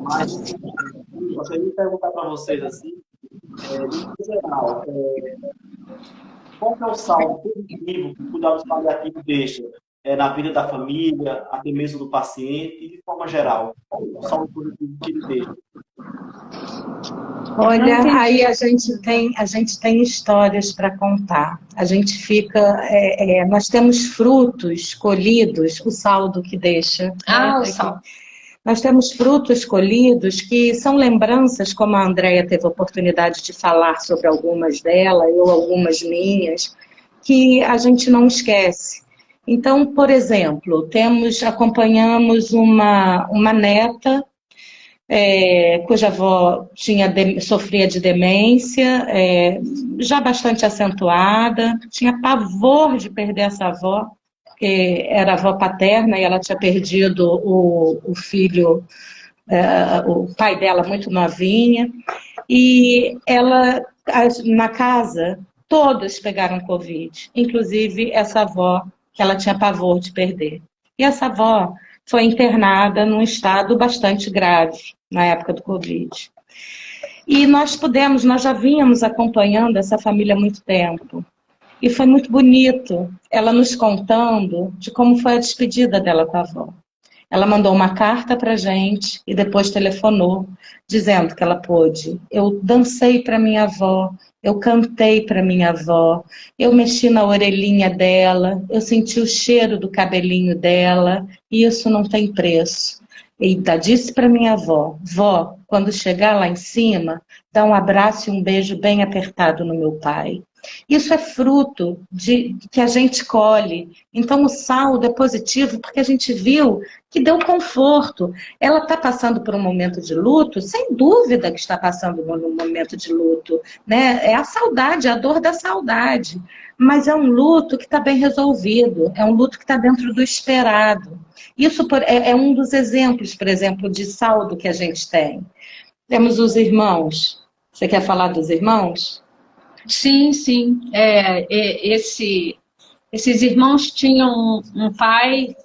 A: Mas eu queria perguntar para vocês assim, em geral, qual é o saldo positivo que o cuidado paliativo deixa na vida da família, até mesmo do paciente, e de forma geral? Qual é o saldo positivo que ele deixa?
C: Olha, aí a gente tem histórias para contar. A gente fica, nós temos frutos colhidos, o saldo que deixa.
B: Ah, o saldo.
C: Nós temos frutos colhidos que são lembranças, como a Andréia teve a oportunidade de falar sobre algumas delas, eu algumas minhas, que a gente não esquece. Então, por exemplo, acompanhamos uma neta cuja avó sofria de demência, já bastante acentuada, tinha pavor de perder essa avó, porque era avó paterna e ela tinha perdido o filho, o pai dela muito novinha, e ela, na casa, todos pegaram Covid, inclusive essa avó, que ela tinha pavor de perder. E essa avó foi internada num estado bastante grave na época do Covid. E nós já vínhamos acompanhando essa família há muito tempo. E foi muito bonito ela nos contando de como foi a despedida dela com a avó. Ela mandou uma carta para a gente e depois telefonou, dizendo que ela pôde. Eu dancei para minha avó, eu cantei para minha avó, eu mexi na orelhinha dela, eu senti o cheiro do cabelinho dela, e isso não tem preço. E ainda disse para minha avó, vó, quando chegar lá em cima, dá um abraço e um beijo bem apertado no meu pai. Isso é fruto que a gente colhe. Então o saldo é positivo porque a gente viu que deu conforto. Ela está passando por um momento de luto, sem dúvida que está passando por um momento de luto, né? É a saudade, a dor da saudade. Mas é um luto que está bem resolvido, é um luto que está dentro do esperado. Isso é um dos exemplos, por exemplo, de saldo que a gente tem. Temos os irmãos. Você quer falar dos irmãos?
B: Sim, sim. Esses irmãos tinham um pai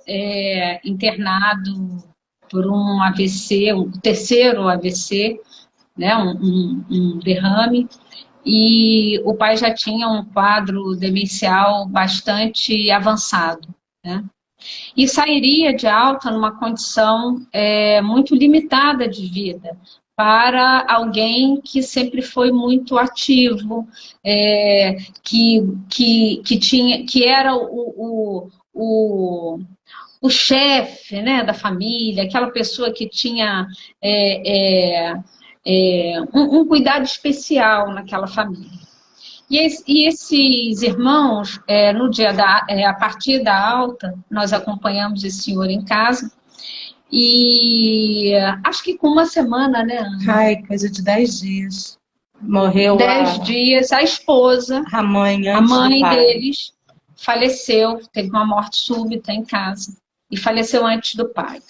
B: internado por um AVC, um terceiro AVC, né, um derrame, e o pai já tinha um quadro demencial bastante avançado, né? E sairia de alta numa condição muito limitada de vida, para alguém que sempre foi muito ativo, que era o chefe, né, da família, aquela pessoa que tinha um cuidado especial naquela família. E esses irmãos, a partir da alta, nós acompanhamos esse senhor em casa, e acho que com uma semana, né, Ana?
C: Ai, coisa de 10 dias. Morreu
B: 10 dias, a esposa,
C: a mãe
B: deles, faleceu, teve uma morte súbita em casa, e faleceu antes do pai.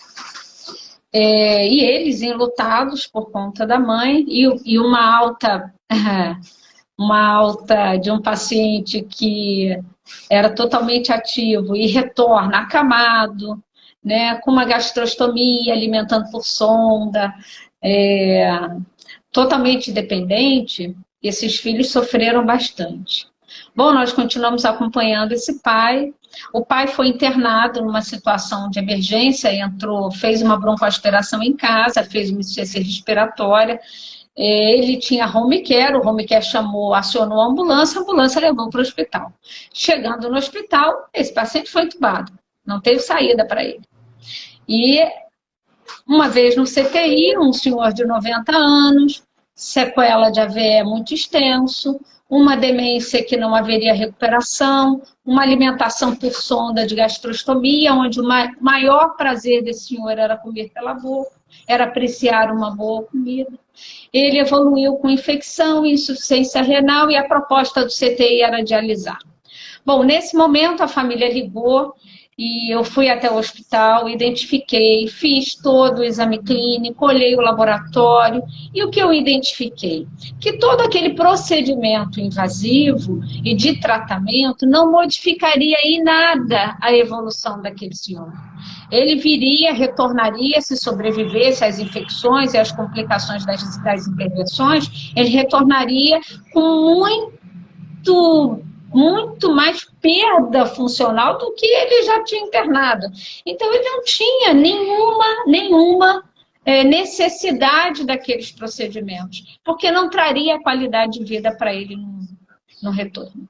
B: E eles enlutados por conta da mãe, e uma alta de um paciente que era totalmente ativo e retorna acamado, né, com uma gastrostomia, alimentando por sonda, totalmente dependente, esses filhos sofreram bastante. Bom, nós continuamos acompanhando esse pai. O pai foi internado numa situação de emergência, fez uma broncoaspiração em casa, fez uma insuficiência respiratória. Ele tinha home care, o home care acionou a ambulância levou para o hospital. Chegando no hospital, esse paciente foi entubado, não teve saída para ele. E uma vez no CTI, um senhor de 90 anos, sequela de AVE muito extenso, uma demência que não haveria recuperação, uma alimentação por sonda de gastrostomia, onde o maior prazer desse senhor era comer pela boca, era apreciar uma boa comida. Ele evoluiu com infecção e insuficiência renal e a proposta do CTI era dialisar. Bom, nesse momento a família ligou e eu fui até o hospital, identifiquei, fiz todo o exame clínico, olhei o laboratório e o que eu identifiquei? Que todo aquele procedimento invasivo e de tratamento não modificaria em nada a evolução daquele senhor. Ele viria, retornaria, se sobrevivesse às infecções e às complicações das intervenções, ele retornaria com muito mais perda funcional do que ele já tinha internado. Então, ele não tinha nenhuma necessidade daqueles procedimentos, porque não traria qualidade de vida para ele no retorno.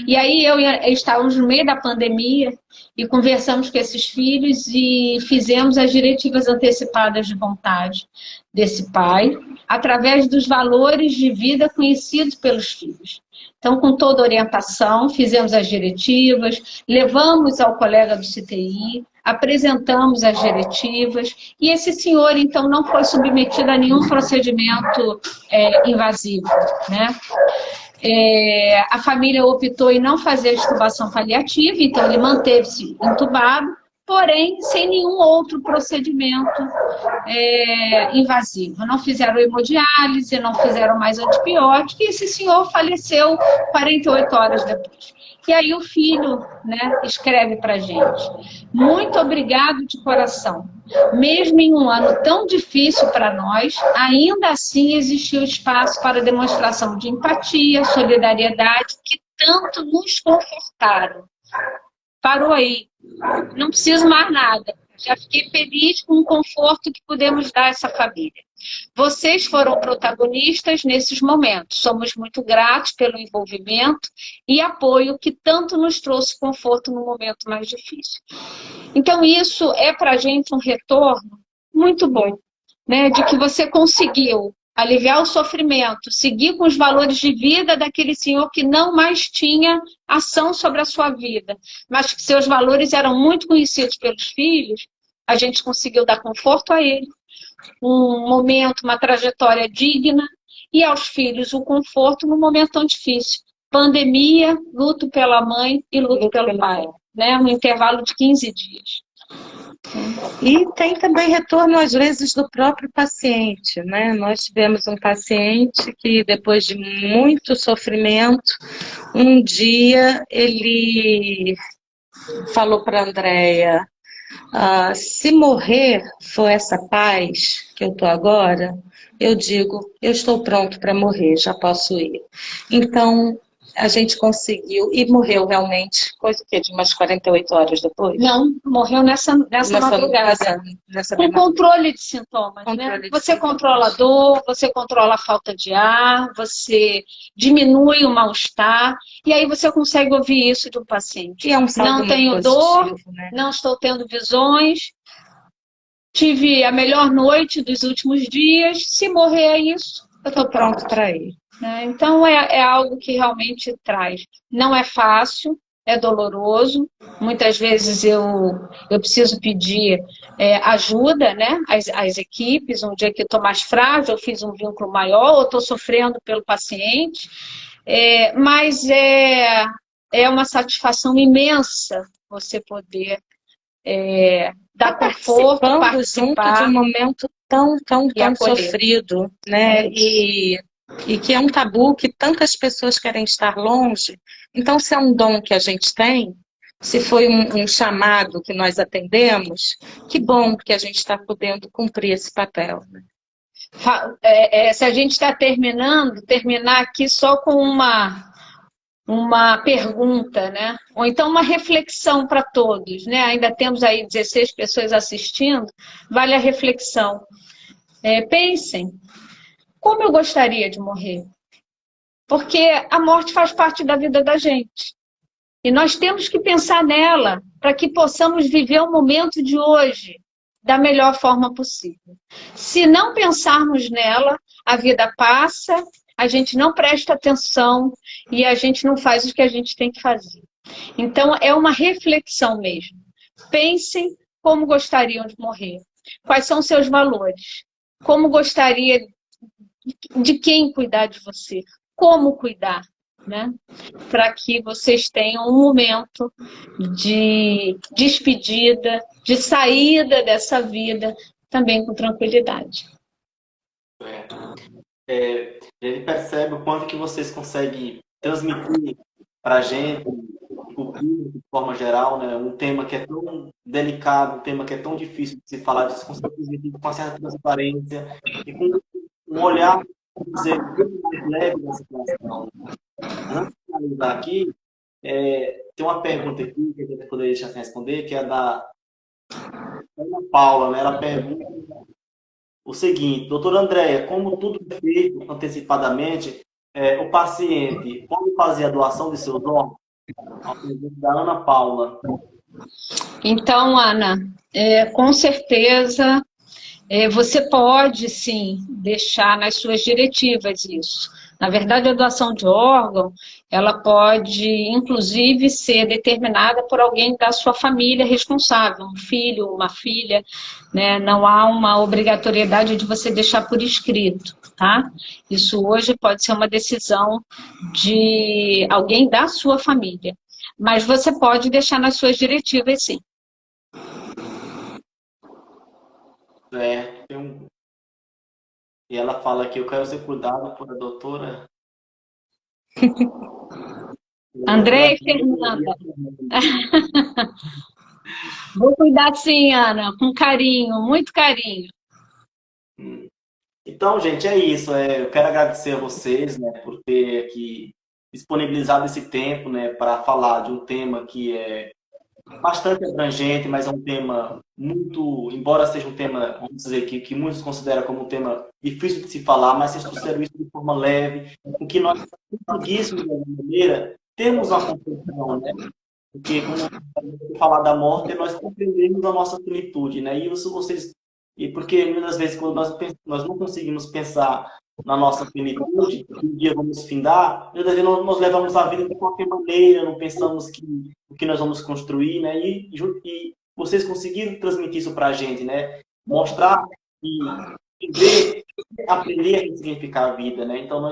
B: E aí estávamos no meio da pandemia e conversamos com esses filhos e fizemos as diretivas antecipadas de vontade desse pai, através dos valores de vida conhecidos pelos filhos. Então, com toda orientação, fizemos as diretivas, levamos ao colega do CTI, apresentamos as diretivas, e esse senhor, então, não foi submetido a nenhum procedimento invasivo, né? A família optou em não fazer extubação paliativa, então ele manteve-se entubado, porém sem nenhum outro procedimento invasivo. Não fizeram hemodiálise, não fizeram mais antibiótico, e esse senhor faleceu 48 horas depois. E aí o filho, né, escreve para a gente: muito obrigado de coração. Mesmo em um ano tão difícil para nós, ainda assim existiu espaço para demonstração de empatia, solidariedade, que tanto nos confortaram. Parou aí. Não preciso mais nada. Já fiquei feliz com o conforto que pudemos dar a essa família. Vocês foram protagonistas nesses momentos. Somos muito gratos pelo envolvimento e apoio que tanto nos trouxe conforto no momento mais difícil. Então, isso é para a gente um retorno muito bom, né? De que você conseguiu aliviar o sofrimento, seguir com os valores de vida daquele senhor que não mais tinha ação sobre a sua vida, mas que seus valores eram muito conhecidos pelos filhos. A gente conseguiu dar conforto a ele, um momento, uma trajetória digna, e aos filhos o conforto num momento tão difícil. Pandemia, luto pela mãe e luto pelo pai, né? Um intervalo de 15 dias.
C: E tem também retorno, às vezes, do próprio paciente, né? Nós tivemos um paciente que, depois de muito sofrimento, um dia ele falou para a Andréia: se morrer for essa paz que eu estou agora, eu digo, eu estou pronto para morrer, já posso ir. Então, a gente conseguiu, e morreu realmente, coisa que de umas 48 horas depois?
B: Não, morreu nessa madrugada. Com controle de sintomas, né? Você controla a dor, você controla a falta de ar, você diminui o mal-estar, e aí você consegue ouvir isso de um paciente.
C: E é um saldo
B: não tenho
C: positivo,
B: dor,
C: né?
B: Não estou tendo visões, tive a melhor noite dos últimos dias, se morrer é isso, eu estou pronto para ir. Então, é algo que realmente traz. Não é fácil, é doloroso. Muitas vezes eu preciso pedir ajuda, né, às equipes. Um dia que eu estou mais frágil, eu fiz um vínculo maior, ou estou sofrendo pelo paciente. Mas é uma satisfação imensa você poder dar conforto, participar
C: junto de um momento tão sofrido, né? E que é um tabu, que tantas pessoas querem estar longe. Então, se é um dom que a gente tem, se foi um chamado que nós atendemos, que bom que a gente está podendo cumprir esse papel.
B: Se a gente está terminar aqui só com uma pergunta, né? Ou então uma reflexão para todos, né? Ainda temos aí 16 pessoas assistindo, vale a reflexão. Pensem, como eu gostaria de morrer? Porque a morte faz parte da vida da gente. E nós temos que pensar nela para que possamos viver o momento de hoje da melhor forma possível. Se não pensarmos nela, a vida passa, a gente não presta atenção e a gente não faz o que a gente tem que fazer. Então, é uma reflexão mesmo. Pensem como gostariam de morrer. Quais são seus valores? Como gostaria de quem cuidar de você? Como cuidar? Né? Para que vocês tenham um momento de despedida, de saída dessa vida, também com tranquilidade.
A: Ele percebe o quanto que vocês conseguem transmitir para a gente, de forma geral, né? Um tema que é tão delicado, um tema que é tão difícil de se falar, vocês conseguem transmitir com uma certa transparência e com um olhar, dizer, mais leve da situação. Antes de finalizar aqui, tem uma pergunta aqui que a gente poderia deixar sem responder, que é da Ana Paula, né? Ela pergunta o seguinte: doutora Andréia, como tudo é feito antecipadamente, o paciente pode fazer a doação de seus órgãos? A pergunta da Ana Paula.
B: Então, Ana, com certeza você pode, sim, deixar nas suas diretivas isso. Na verdade, a doação de órgão, ela pode, inclusive, ser determinada por alguém da sua família responsável, um filho, uma filha, né? Não há uma obrigatoriedade de você deixar por escrito, tá? Isso hoje pode ser uma decisão de alguém da sua família. Mas você pode deixar nas suas diretivas, sim.
A: E ela fala que eu quero ser cuidado por a doutora
B: André e Fernanda. Vou cuidar sim, Ana, com carinho, muito carinho.
A: Então, gente, é isso. Eu quero agradecer a vocês, né, por ter aqui disponibilizado esse tempo, né, para falar de um tema que é bastante abrangente, mas é um tema muito, embora seja um tema, vamos dizer, que muitos consideram como um tema difícil de se falar, mas vocês trouxeram isso de forma leve, com que nós conseguíssemos, de alguma maneira, termos uma compreensão, né? Porque quando falar da morte, nós compreendemos a nossa finitude, né? E porque muitas vezes quando nós não conseguimos pensar na nossa finitude, que um dia vamos findar, muitas vezes nós levamos a vida de qualquer maneira, não pensamos o que nós vamos construir, né? E vocês conseguiram transmitir isso para a gente, né? Mostrar e viver, aprender a ressignificar a vida, né? Então,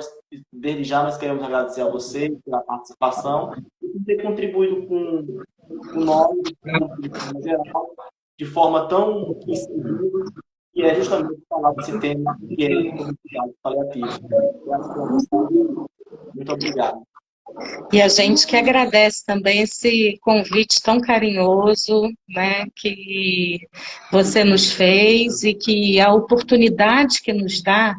A: desde já, nós queremos agradecer a vocês pela participação e por ter contribuído com nós, de forma tão incisiva, que é justamente falar desse tema que é o cuidado paliativo. Muito obrigado.
C: E a gente que agradece também esse convite tão carinhoso, né, que você nos fez e que a oportunidade que nos dá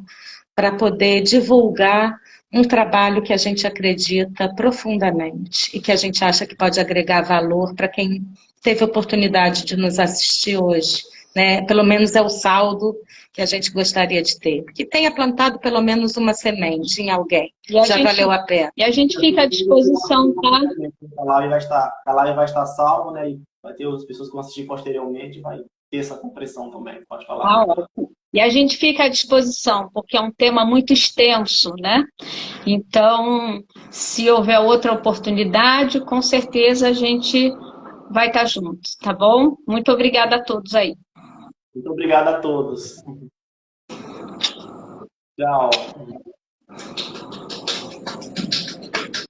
C: para poder divulgar um trabalho que a gente acredita profundamente e que a gente acha que pode agregar valor para quem teve a oportunidade de nos assistir hoje, né? Pelo menos é o saldo que a gente gostaria de ter. Que tenha plantado pelo menos uma semente em alguém. Já valeu a pena.
B: E a gente fica à disposição, tá?
A: A live vai estar salva, né? E vai ter outras pessoas que vão assistir posteriormente, vai ter essa compressão também. Pode falar.
B: E a gente fica à disposição, porque é um tema muito extenso, né? Então, se houver outra oportunidade, com certeza a gente vai estar junto, tá bom? Muito obrigada a todos aí.
A: Muito obrigado a todos. Tchau.